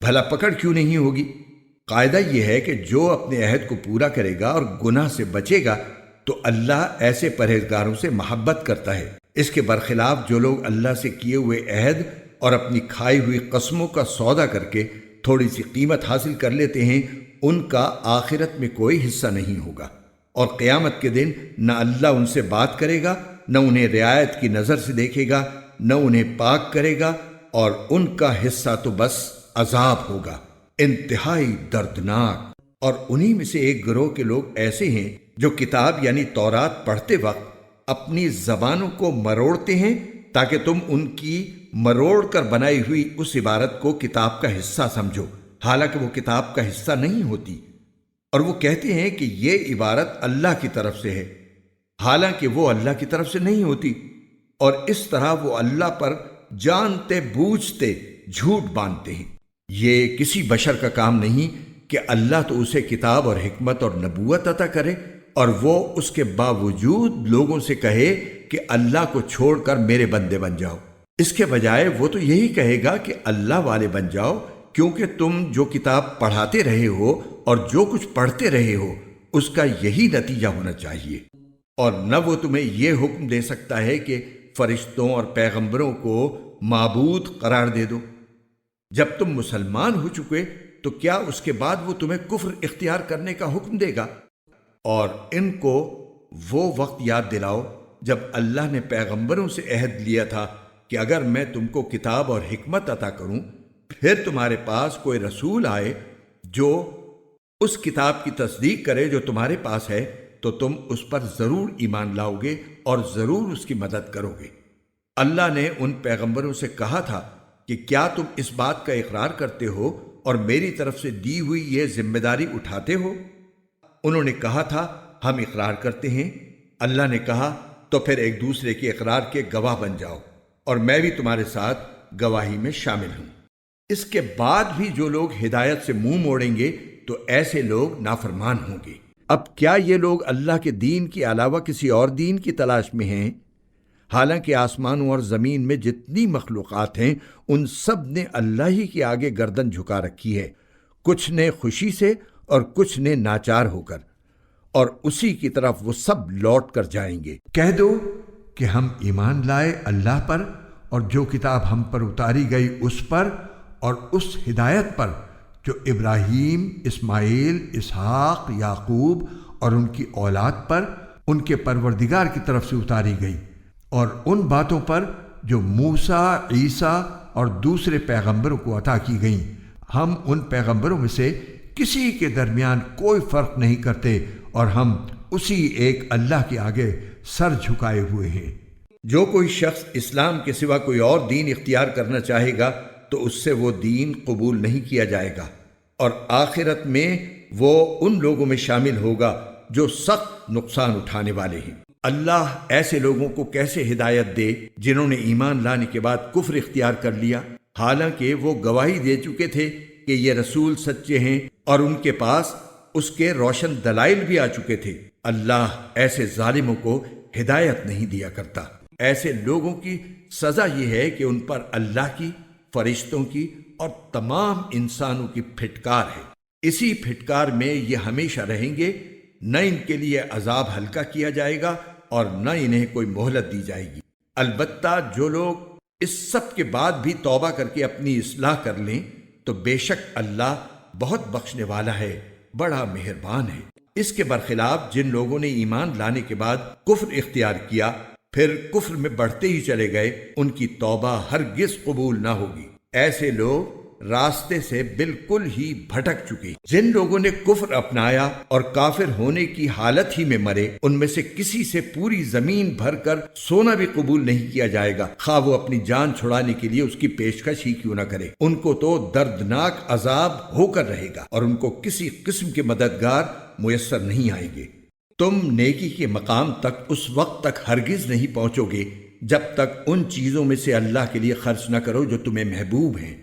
بھلا پکڑ کیوں نہیں ہوگی؟ قاعدہ یہ ہے کہ جو اپنے عہد کو پورا کرے گا اور گناہ سے بچے گا تو اللہ ایسے پرہیزگاروں سے محبت کرتا ہے۔ اس کے برخلاف جو لوگ اللہ سے کیے ہوئے عہد اور اپنی کھائی ہوئی قسموں کا سودا کر کے تھوڑی سی قیمت حاصل کر لیتے ہیں، ان کا آخرت میں کوئی حصہ نہیں ہوگا، اور قیامت کے دن نہ اللہ ان سے بات کرے گا، نہ انہیں رعایت کی نظر سے دیکھے گا، نہ انہیں پاک کرے گا، اور ان کا حصہ تو بس عذاب ہوگا، انتہائی دردناک۔ اور انہی میں سے ایک گروہ کے لوگ ایسے ہیں جو کتاب یعنی تورات پڑھتے وقت اپنی زبانوں کو مروڑتے ہیں تاکہ تم ان کی مروڑ کر بنائی ہوئی اس عبارت کو کتاب کا حصہ سمجھو، حالانکہ وہ کتاب کا حصہ نہیں ہوتی، اور وہ کہتے ہیں کہ یہ عبارت اللہ کی طرف سے ہے، حالانکہ وہ اللہ کی طرف سے نہیں ہوتی، اور اس طرح وہ اللہ پر جانتے بوجھتے جھوٹ باندھتے ہیں۔ یہ کسی بشر کا کام نہیں کہ اللہ تو اسے کتاب اور حکمت اور نبوت عطا کرے اور وہ اس کے باوجود لوگوں سے کہے کہ اللہ کو چھوڑ کر میرے بندے بن جاؤ۔ اس کے بجائے وہ تو یہی کہے گا کہ اللہ والے بن جاؤ، کیونکہ تم جو کتاب پڑھاتے رہے ہو اور جو کچھ پڑھتے رہے ہو اس کا یہی نتیجہ ہونا چاہیے، اور نہ وہ تمہیں یہ حکم دے سکتا ہے کہ فرشتوں اور پیغمبروں کو معبود قرار دے دو۔ جب تم مسلمان ہو چکے تو کیا اس کے بعد وہ تمہیں کفر اختیار کرنے کا حکم دے گا؟ اور ان کو وہ وقت یاد دلاؤ جب اللہ نے پیغمبروں سے عہد لیا تھا کہ اگر میں تم کو کتاب اور حکمت عطا کروں، پھر تمہارے پاس کوئی رسول آئے جو اس کتاب کی تصدیق کرے جو تمہارے پاس ہے، تو تم اس پر ضرور ایمان لاؤ گے اور ضرور اس کی مدد کرو گے۔ اللہ نے ان پیغمبروں سے کہا تھا کہ کیا تم اس بات کا اقرار کرتے ہو اور میری طرف سے دی ہوئی یہ ذمہ داری اٹھاتے ہو؟ انہوں نے کہا تھا ہم اقرار کرتے ہیں۔ اللہ نے کہا تو پھر ایک دوسرے کے اقرار کے گواہ بن جاؤ، اور میں بھی تمہارے ساتھ گواہی میں شامل ہوں۔ اس کے بعد بھی جو لوگ ہدایت سے منہ موڑیں گے تو ایسے لوگ نافرمان ہوں گے۔ اب کیا یہ لوگ اللہ کے دین کے علاوہ کسی اور دین کی تلاش میں ہیں؟ حالانکہ آسمانوں اور زمین میں جتنی مخلوقات ہیں ان سب نے اللہ ہی کے آگے گردن جھکا رکھی ہے، کچھ نے خوشی سے اور کچھ نے ناچار ہو کر، اور اسی کی طرف وہ سب لوٹ کر جائیں گے۔ کہہ دو کہ ہم ایمان لائے اللہ پر اور جو کتاب ہم پر اتاری گئی اس پر، اور اس ہدایت پر جو ابراہیم، اسماعیل، اسحاق، یعقوب اور ان کی اولاد پر ان کے پروردگار کی طرف سے اتاری گئی، اور ان باتوں پر جو موسیٰ، عیسیٰ اور دوسرے پیغمبروں کو عطا کی گئیں، ہم ان پیغمبروں میں سے کسی کے درمیان کوئی فرق نہیں کرتے اور ہم اسی ایک اللہ کے آگے سر جھکائے ہوئے ہیں۔ جو کوئی شخص اسلام کے سوا کوئی اور دین اختیار کرنا چاہے گا تو اس سے وہ دین قبول نہیں کیا جائے گا، اور آخرت میں وہ ان لوگوں میں شامل ہوگا جو سخت نقصان اٹھانے والے ہیں۔ اللہ ایسے لوگوں کو کیسے ہدایت دے جنہوں نے ایمان لانے کے بعد کفر اختیار کر لیا، حالانکہ وہ گواہی دے چکے تھے کہ یہ رسول سچے ہیں اور ان کے پاس اس کے روشن دلائل بھی آ چکے تھے۔ اللہ ایسے ظالموں کو ہدایت نہیں دیا کرتا۔ ایسے لوگوں کی سزا یہ ہے کہ ان پر اللہ کی، فرشتوں کی اور تمام انسانوں کی پھٹکار ہے۔ اسی پھٹکار میں یہ ہمیشہ رہیں گے، نہ ان کے لیے عذاب ہلکا کیا جائے گا اور نہ انہیں کوئی مہلت دی جائے گی۔ البتہ جو لوگ اس سب کے بعد بھی توبہ کر کے اپنی اصلاح کر لیں تو بے شک اللہ بہت بخشنے والا ہے، بڑا مہربان ہے۔ اس کے برخلاف جن لوگوں نے ایمان لانے کے بعد کفر اختیار کیا پھر کفر میں بڑھتے ہی چلے گئے، ان کی توبہ ہرگز قبول نہ ہوگی۔ ایسے لوگ راستے سے بالکل ہی بھٹک چکے۔ جن لوگوں نے کفر اپنایا اور کافر ہونے کی حالت ہی میں مرے، ان میں سے کسی سے پوری زمین بھر کر سونا بھی قبول نہیں کیا جائے گا، خواہ وہ اپنی جان چھڑانے کے لیے اس کی پیشکش ہی کیوں نہ کرے۔ ان کو تو دردناک عذاب ہو کر رہے گا اور ان کو کسی قسم کے مددگار میسر نہیں آئیں گے۔ تم نیکی کے مقام تک اس وقت تک ہرگز نہیں پہنچو گے جب تک ان چیزوں میں سے اللہ کے لیے خرچ نہ کرو جو تمہیں محبوب ہیں،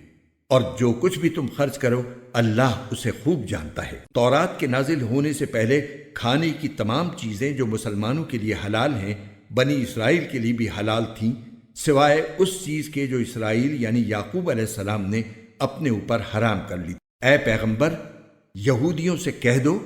اور جو کچھ بھی تم خرچ کرو اللہ اسے خوب جانتا ہے۔ تورات کے نازل ہونے سے پہلے کھانے کی تمام چیزیں جو مسلمانوں کے لیے حلال ہیں بنی اسرائیل کے لیے بھی حلال تھیں، سوائے اس چیز کے جو اسرائیل یعنی یعقوب علیہ السلام نے اپنے اوپر حرام کر لی۔ اے پیغمبر، یہودیوں سے کہہ دو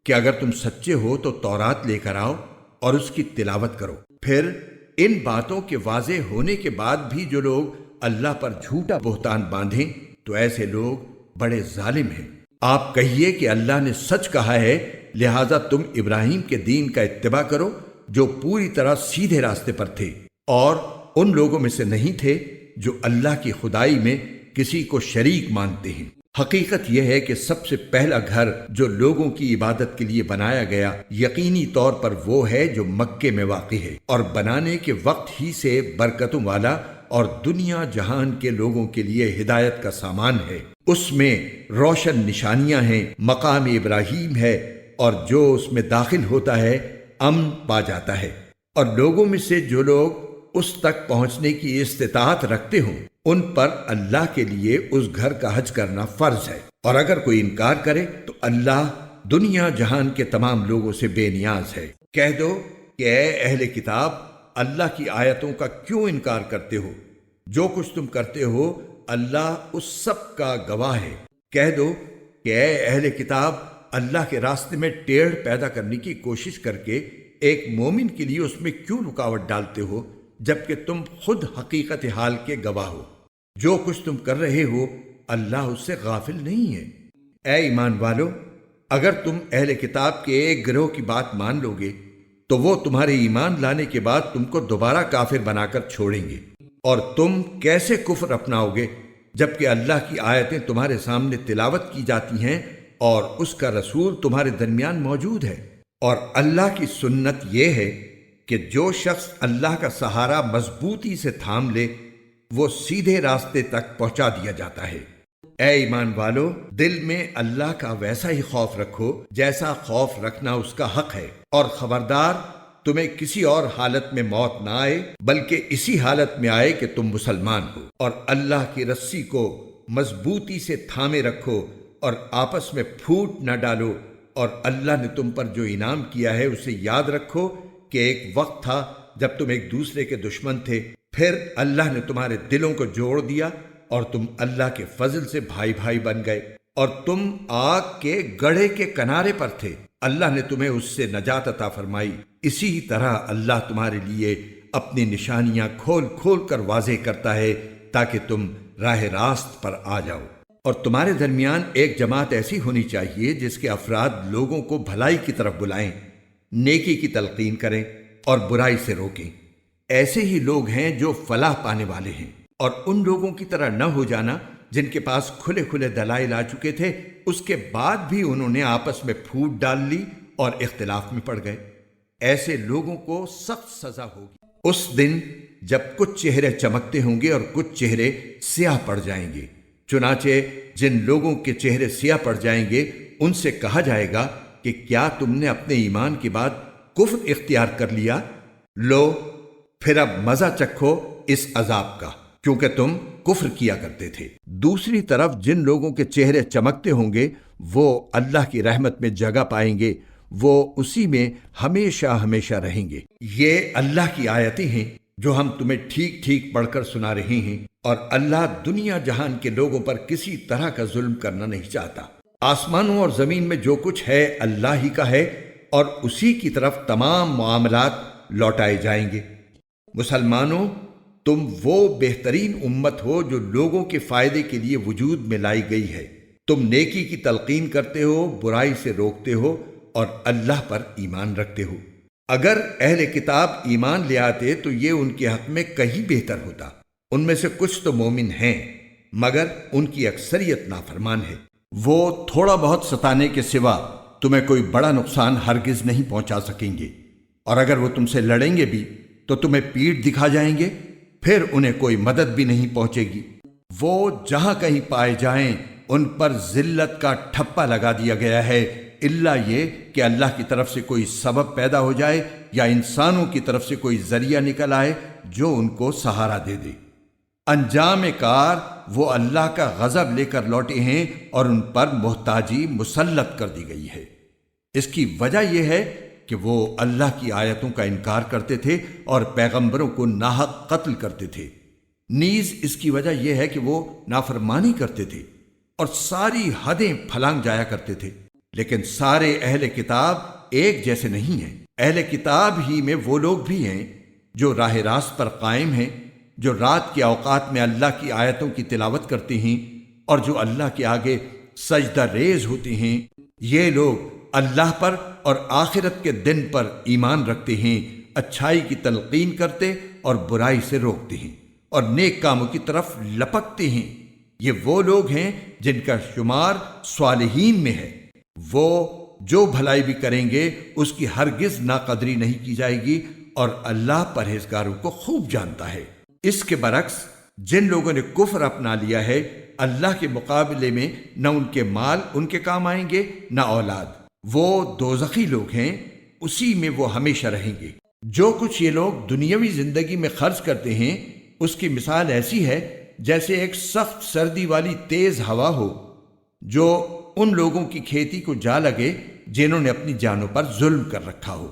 کہ اگر تم سچے ہو تو تورات لے کر آؤ اور اس کی تلاوت کرو۔ پھر ان باتوں کے واضح ہونے کے بعد بھی جو لوگ اللہ پر جھوٹا بہتان باندھیں تو ایسے لوگ بڑے ظالم ہیں۔ آپ کہیے کہ اللہ نے سچ کہا ہے، لہذا تم ابراہیم کے دین کا اتباع کرو جو پوری طرح سیدھے راستے پر تھے اور ان لوگوں میں سے نہیں تھے جو اللہ کی خدائی میں کسی کو شریک مانتے ہیں۔ حقیقت یہ ہے کہ سب سے پہلا گھر جو لوگوں کی عبادت کے لیے بنایا گیا یقینی طور پر وہ ہے جو مکے میں واقع ہے، اور بنانے کے وقت ہی سے برکتوں والا اور دنیا جہان کے لوگوں کے لیے ہدایت کا سامان ہے۔ اس میں روشن نشانیاں ہیں، مقام ابراہیم ہے، اور جو اس میں داخل ہوتا ہے امن پا جاتا ہے، اور لوگوں میں سے جو لوگ اس تک پہنچنے کی استطاعت رکھتے ہوں ان پر اللہ کے لیے اس گھر کا حج کرنا فرض ہے، اور اگر کوئی انکار کرے تو اللہ دنیا جہان کے تمام لوگوں سے بے نیاز ہے۔ کہہ دو کہ اے اہل کتاب، اللہ کی آیتوں کا کیوں انکار کرتے ہو؟ جو کچھ تم کرتے ہو اللہ اس سب کا گواہ ہے۔ کہہ دو کہ اے اہل کتاب، اللہ کے راستے میں ٹیڑھ پیدا کرنے کی کوشش کر کے ایک مومن کے لیے اس میں کیوں رکاوٹ ڈالتے ہو جبکہ تم خود حقیقت حال کے گواہ ہو؟ جو کچھ تم کر رہے ہو اللہ اس سے غافل نہیں ہے۔ اے ایمان والو، اگر تم اہل کتاب کے ایک گروہ کی بات مان لو گے تو وہ تمہارے ایمان لانے کے بعد تم کو دوبارہ کافر بنا کر چھوڑیں گے، اور تم کیسے کفر اپناؤ گے جبکہ اللہ کی آیتیں تمہارے سامنے تلاوت کی جاتی ہیں اور اس کا رسول تمہارے درمیان موجود ہے۔ اور اللہ کی سنت یہ ہے کہ جو شخص اللہ کا سہارا مضبوطی سے تھام لے وہ سیدھے راستے تک پہنچا دیا جاتا ہے۔ اے ایمان والو، دل میں اللہ کا ویسا ہی خوف رکھو جیسا خوف رکھنا اس کا حق ہے، اور خبردار تمہیں کسی اور حالت میں موت نہ آئے بلکہ اسی حالت میں آئے کہ تم مسلمان ہو، اور اللہ کی رسی کو مضبوطی سے تھامے رکھو اور آپس میں پھوٹ نہ ڈالو، اور اللہ نے تم پر جو انعام کیا ہے اسے یاد رکھو کہ ایک وقت تھا جب تم ایک دوسرے کے دشمن تھے، پھر اللہ نے تمہارے دلوں کو جوڑ دیا اور تم اللہ کے فضل سے بھائی بھائی بن گئے، اور تم آگ کے گڑھے کے کنارے پر تھے، اللہ نے تمہیں اس سے نجات عطا فرمائی۔ اسی طرح اللہ تمہارے لیے اپنی نشانیاں کھول کھول کر واضح کرتا ہے تاکہ تم راہ راست پر آ جاؤ۔ اور تمہارے درمیان ایک جماعت ایسی ہونی چاہیے جس کے افراد لوگوں کو بھلائی کی طرف بلائیں، نیکی کی تلقین کریں اور برائی سے روکیں۔ ایسے ہی لوگ ہیں جو فلاح پانے والے ہیں۔ اور ان لوگوں کی طرح نہ ہو جانا جن کے پاس کھلے کھلے دلائل آ چکے تھے، اس کے بعد بھی انہوں نے آپس میں پھوٹ ڈال لی اور اختلاف میں پڑ گئے۔ ایسے لوگوں کو سخت سزا ہوگی اس دن جب کچھ چہرے چمکتے ہوں گے اور کچھ چہرے سیاہ پڑ جائیں گے۔ چنانچہ جن لوگوں کے چہرے سیاہ پڑ جائیں گے ان سے کہا جائے گا کہ کیا تم نے اپنے ایمان کے بعد کفر اختیار کر لیا؟ لو پھر اب مزہ چکھو اس عذاب کا، کیونکہ تم کفر کیا کرتے تھے۔ دوسری طرف جن لوگوں کے چہرے چمکتے ہوں گے وہ اللہ کی رحمت میں جگہ پائیں گے، وہ اسی میں ہمیشہ ہمیشہ رہیں گے۔ یہ اللہ کی آیتیں ہیں جو ہم تمہیں ٹھیک ٹھیک پڑھ کر سنا رہے ہیں، اور اللہ دنیا جہان کے لوگوں پر کسی طرح کا ظلم کرنا نہیں چاہتا۔ آسمانوں اور زمین میں جو کچھ ہے اللہ ہی کا ہے، اور اسی کی طرف تمام معاملات لوٹائے جائیں گے۔ مسلمانوں، تم وہ بہترین امت ہو جو لوگوں کے فائدے کے لیے وجود میں لائی گئی ہے۔ تم نیکی کی تلقین کرتے ہو، برائی سے روکتے ہو، اور اللہ پر ایمان رکھتے ہو۔ اگر اہل کتاب ایمان لے آتے تو یہ ان کے حق میں کہیں بہتر ہوتا۔ ان میں سے کچھ تو مومن ہیں، مگر ان کی اکثریت نافرمان ہے۔ وہ تھوڑا بہت ستانے کے سوا تمہیں کوئی بڑا نقصان ہرگز نہیں پہنچا سکیں گے، اور اگر وہ تم سے لڑیں گے بھی تو تمہیں پیٹھ دکھا جائیں گے، پھر انہیں کوئی مدد بھی نہیں پہنچے گی۔ وہ جہاں کہیں پائے جائیں ان پر ذلت کا ٹھپا لگا دیا گیا ہے، الا یہ کہ اللہ کی طرف سے کوئی سبب پیدا ہو جائے یا انسانوں کی طرف سے کوئی ذریعہ نکل آئے جو ان کو سہارا دے دے۔ انجام کار وہ اللہ کا غضب لے کر لوٹے ہیں اور ان پر محتاجی مسلط کر دی گئی ہے۔ اس کی وجہ یہ ہے کہ وہ اللہ کی آیتوں کا انکار کرتے تھے اور پیغمبروں کو ناحق قتل کرتے تھے۔ نیز اس کی وجہ یہ ہے کہ وہ نافرمانی کرتے تھے اور ساری حدیں پھلانگ جایا کرتے تھے۔ لیکن سارے اہل کتاب ایک جیسے نہیں ہیں۔ اہل کتاب ہی میں وہ لوگ بھی ہیں جو راہ راست پر قائم ہیں، جو رات کے اوقات میں اللہ کی آیتوں کی تلاوت کرتے ہیں اور جو اللہ کے آگے سجدہ ریز ہوتے ہیں۔ یہ لوگ اللہ پر اور آخرت کے دن پر ایمان رکھتے ہیں، اچھائی کی تلقین کرتے اور برائی سے روکتے ہیں، اور نیک کاموں کی طرف لپکتے ہیں۔ یہ وہ لوگ ہیں جن کا شمار صالحین میں ہے۔ وہ جو بھلائی بھی کریں گے اس کی ہرگز ناقدری نہیں کی جائے گی، اور اللہ پرہیزگاروں کو خوب جانتا ہے۔ اس کے برعکس جن لوگوں نے کفر اپنا لیا ہے، اللہ کے مقابلے میں نہ ان کے مال ان کے کام آئیں گے نہ اولاد۔ وہ دوزخی لوگ ہیں، اسی میں وہ ہمیشہ رہیں گے۔ جو کچھ یہ لوگ دنیاوی زندگی میں خرچ کرتے ہیں اس کی مثال ایسی ہے جیسے ایک سخت سردی والی تیز ہوا ہو جو ان لوگوں کی کھیتی کو جا لگے جنہوں نے اپنی جانوں پر ظلم کر رکھا ہو،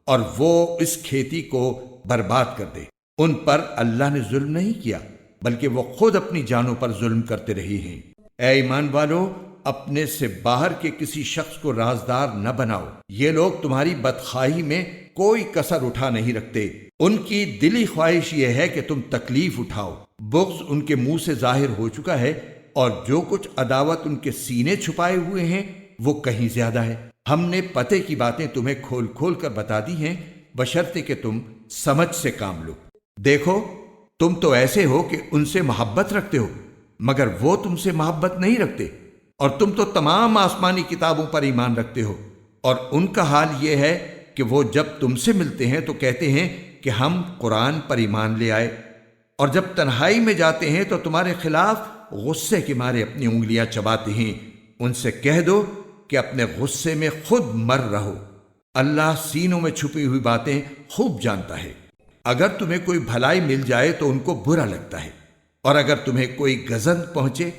اور وہ اس کھیتی کو برباد کر دے۔ ان پر اللہ نے ظلم نہیں کیا، بلکہ وہ خود اپنی جانوں پر ظلم کرتے رہے ہیں۔ اے ایمان والو، اپنے سے باہر کے کسی شخص کو رازدار نہ بناؤ۔ یہ لوگ تمہاری بدخواہی میں کوئی کسر اٹھا نہیں رکھتے۔ ان کی دلی خواہش یہ ہے کہ تم تکلیف اٹھاؤ۔ بغض ان کے منہ سے ظاہر ہو چکا ہے، اور جو کچھ عداوت ان کے سینے چھپائے ہوئے ہیں وہ کہیں زیادہ ہے۔ ہم نے پتے کی باتیں تمہیں کھول کھول کر بتا دی ہیں، بشرطے کہ تم سمجھ سے کام لو۔ دیکھو، تم تو ایسے ہو کہ ان سے محبت رکھتے ہو، مگر وہ تم سے محبت نہیں رکھتے، اور تم تو تمام آسمانی کتابوں پر ایمان رکھتے ہو، اور ان کا حال یہ ہے کہ وہ جب تم سے ملتے ہیں تو کہتے ہیں کہ ہم قرآن پر ایمان لے آئے، اور جب تنہائی میں جاتے ہیں تو تمہارے خلاف غصے کے مارے اپنی انگلیاں چباتے ہیں۔ ان سے کہہ دو کہ اپنے غصے میں خود مر رہو، اللہ سینوں میں چھپی ہوئی باتیں خوب جانتا ہے۔ اگر تمہیں کوئی بھلائی مل جائے تو ان کو برا لگتا ہے، اور اگر تمہیں کوئی گزند پہنچے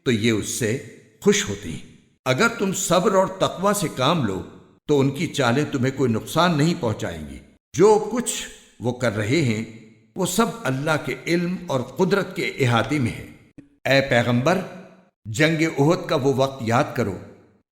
تو یہ اس سے خوش ہوتے ہیں۔ اگر تم صبر اور تقوی سے کام لو تو ان کی چالیں تمہیں کوئی نقصان نہیں پہنچائیں گی۔ جو کچھ وہ کر رہے ہیں وہ سب اللہ کے علم اور قدرت کے احاطے میں ہے۔ اے پیغمبر، جنگ احد کا وہ وقت یاد کرو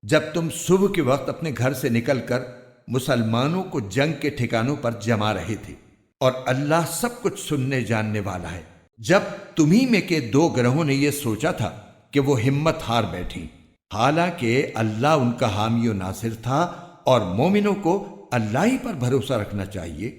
جب تم صبح کے وقت اپنے گھر سے نکل کر مسلمانوں کو جنگ کے ٹھکانوں پر جما رہے تھے، اور اللہ سب کچھ سننے جاننے والا ہے۔ جب تمہیں میں کے دو گروہوں نے یہ سوچا تھا کہ وہ ہمت ہار بیٹھیں، حالانکہ اللہ ان کا حامی و ناصر تھا، اور مومنوں کو اللہ ہی پر بھروسہ رکھنا چاہیے۔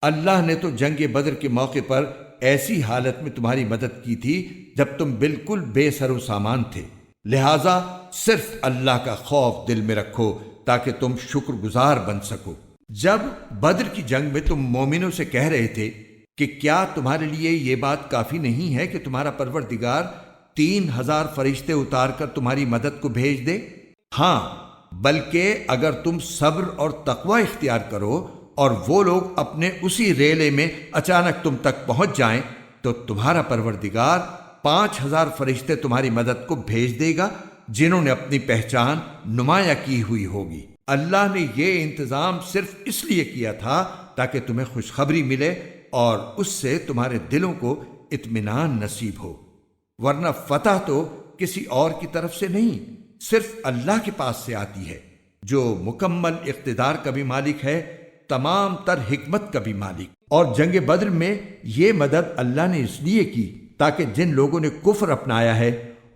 اللہ نے تو جنگ بدر کے موقع پر ایسی حالت میں تمہاری مدد کی تھی جب تم بالکل بے سر و سامان تھے، لہذا صرف اللہ کا خوف دل میں رکھو تاکہ تم شکر گزار بن سکو۔ جب بدر کی جنگ میں تم مومنوں سے کہہ رہے تھے کہ کیا تمہارے لیے یہ بات کافی نہیں ہے کہ تمہارا پروردگار 3000 فرشتے اتار کر تمہاری مدد کو بھیج دے؟ ہاں، بلکہ اگر تم صبر اور تقوی اختیار کرو اور وہ لوگ اپنے اسی ریلے میں اچانک تم تک پہنچ جائیں تو تمہارا پروردگار 5000 فرشتے تمہاری مدد کو بھیج دے گا جنہوں نے اپنی پہچان نمایاں کی ہوئی ہوگی۔ اللہ نے یہ انتظام صرف اس لیے کیا تھا تاکہ تمہیں خوشخبری ملے اور اس سے تمہارے دلوں کو اطمینان نصیب ہو، ورنہ فتح تو کسی اور کی طرف سے نہیں، صرف اللہ کے پاس سے آتی ہے، جو مکمل اقتدار کا بھی مالک ہے، تمام تر حکمت کا بھی مالک۔ اور جنگ بدر میں یہ مدد اللہ نے اس لیے کی تاکہ جن لوگوں نے کفر اپنایا ہے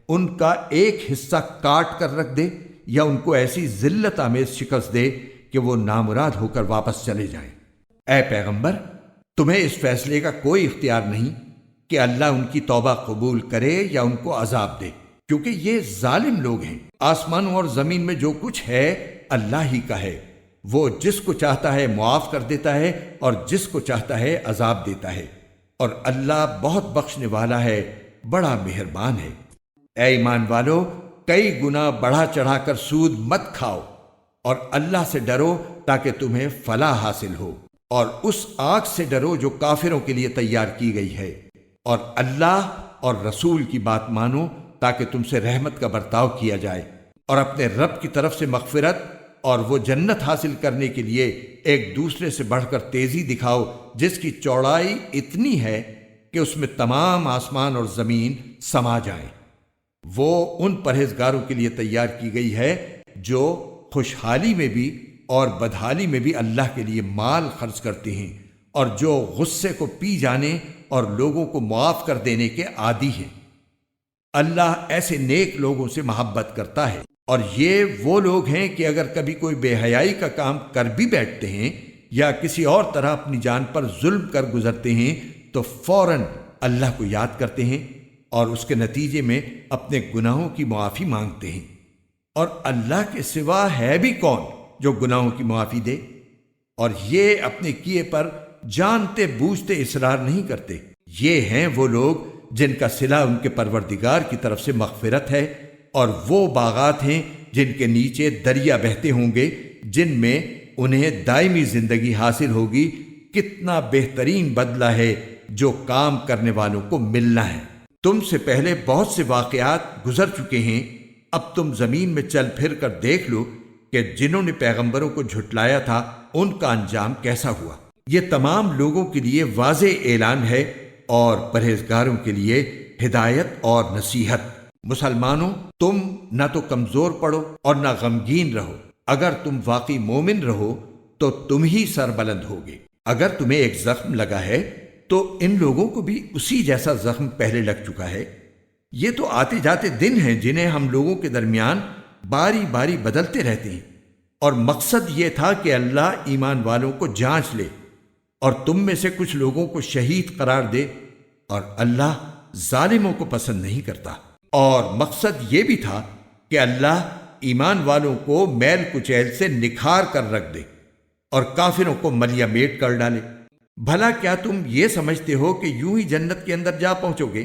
ان کا ایک حصہ کاٹ کر رکھ دے یا ان کو ایسی ذلت آمیز شکست دے کہ وہ نامراد ہو کر واپس چلے جائیں۔ اے پیغمبر، تمہیں اس فیصلے کا کوئی اختیار نہیں کہ اللہ ان کی توبہ قبول کرے یا ان کو عذاب دے، کیونکہ یہ ظالم لوگ ہیں۔ آسمانوں اور زمین میں جو کچھ ہے اللہ ہی کا ہے، وہ جس کو چاہتا ہے معاف کر دیتا ہے اور جس کو چاہتا ہے عذاب دیتا ہے، اور اللہ بہت بخشنے والا ہے، بڑا مہربان ہے۔ اے ایمان والو، کئی گنا بڑھا چڑھا کر سود مت کھاؤ اور اللہ سے ڈرو تاکہ تمہیں فلاح حاصل ہو، اور اس آگ سے ڈرو جو کافروں کے لیے تیار کی گئی ہے، اور اللہ اور رسول کی بات مانو تاکہ تم سے رحمت کا برتاؤ کیا جائے، اور اپنے رب کی طرف سے مغفرت اور وہ جنت حاصل کرنے کے لیے ایک دوسرے سے بڑھ کر تیزی دکھاؤ جس کی چوڑائی اتنی ہے کہ اس میں تمام آسمان اور زمین سما جائیں۔ وہ ان پرہیزگاروں کے لیے تیار کی گئی ہے جو خوشحالی میں بھی اور بدحالی میں بھی اللہ کے لیے مال خرچ کرتے ہیں، اور جو غصے کو پی جانے اور لوگوں کو معاف کر دینے کے عادی ہیں۔ اللہ ایسے نیک لوگوں سے محبت کرتا ہے، اور یہ وہ لوگ ہیں کہ اگر کبھی کوئی بے حیائی کا کام کر بھی بیٹھتے ہیں یا کسی اور طرح اپنی جان پر ظلم کر گزرتے ہیں تو فوراً اللہ کو یاد کرتے ہیں اور اس کے نتیجے میں اپنے گناہوں کی معافی مانگتے ہیں، اور اللہ کے سوا ہے بھی کون جو گناہوں کی معافی دے؟ اور یہ اپنے کیے پر جانتے بوجھتے اصرار نہیں کرتے۔ یہ ہیں وہ لوگ جن کا صلہ ان کے پروردگار کی طرف سے مغفرت ہے، اور وہ باغات ہیں جن کے نیچے دریا بہتے ہوں گے، جن میں انہیں دائمی زندگی حاصل ہوگی۔ کتنا بہترین بدلہ ہے جو کام کرنے والوں کو ملنا ہے۔ تم سے پہلے بہت سے واقعات گزر چکے ہیں، اب تم زمین میں چل پھر کر دیکھ لو کہ جنہوں نے پیغمبروں کو جھٹلایا تھا ان کا انجام کیسا ہوا۔ یہ تمام لوگوں کے لیے واضح اعلان ہے اور پرہیزگاروں کے لیے ہدایت اور نصیحت۔ مسلمانوں، تم نہ تو کمزور پڑو اور نہ غمگین رہو۔ اگر تم واقعی مومن رہو تو تم ہی سربلند ہوگے۔ اگر تمہیں ایک زخم لگا ہے تو ان لوگوں کو بھی اسی جیسا زخم پہلے لگ چکا ہے۔ یہ تو آتے جاتے دن ہیں جنہیں ہم لوگوں کے درمیان باری باری بدلتے رہتے ہیں، اور مقصد یہ تھا کہ اللہ ایمان والوں کو جانچ لے اور تم میں سے کچھ لوگوں کو شہید قرار دے، اور اللہ ظالموں کو پسند نہیں کرتا۔ اور مقصد یہ بھی تھا کہ اللہ ایمان والوں کو میل کچیل سے نکھار کر رکھ دے اور کافروں کو ملیا میٹ کر ڈالے۔ بھلا کیا تم یہ سمجھتے ہو کہ یوں ہی جنت کے اندر جا پہنچو گے؟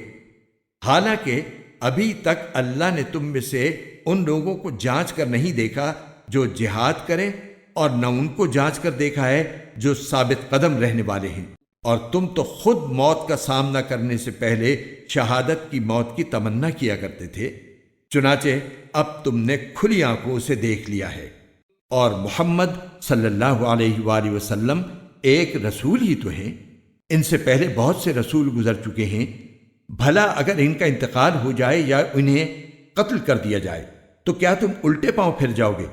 حالانکہ ابھی تک اللہ نے تم میں سے ان لوگوں کو جانچ کر نہیں دیکھا جو جہاد کریں، اور نہ ان کو جانچ کر دیکھا ہے جو ثابت قدم رہنے والے ہیں۔ اور تم تو خود موت کا سامنا کرنے سے پہلے شہادت کی موت کی تمنا کیا کرتے تھے، چنانچہ اب تم نے کھلی آنکھوں اسے دیکھ لیا ہے۔ اور محمد صلی اللہ علیہ وآلہ وسلم ایک رسول ہی تو ہیں، ان سے پہلے بہت سے رسول گزر چکے ہیں۔ بھلا اگر ان کا انتقال ہو جائے یا انہیں قتل کر دیا جائے تو کیا تم الٹے پاؤں پھر جاؤ گے؟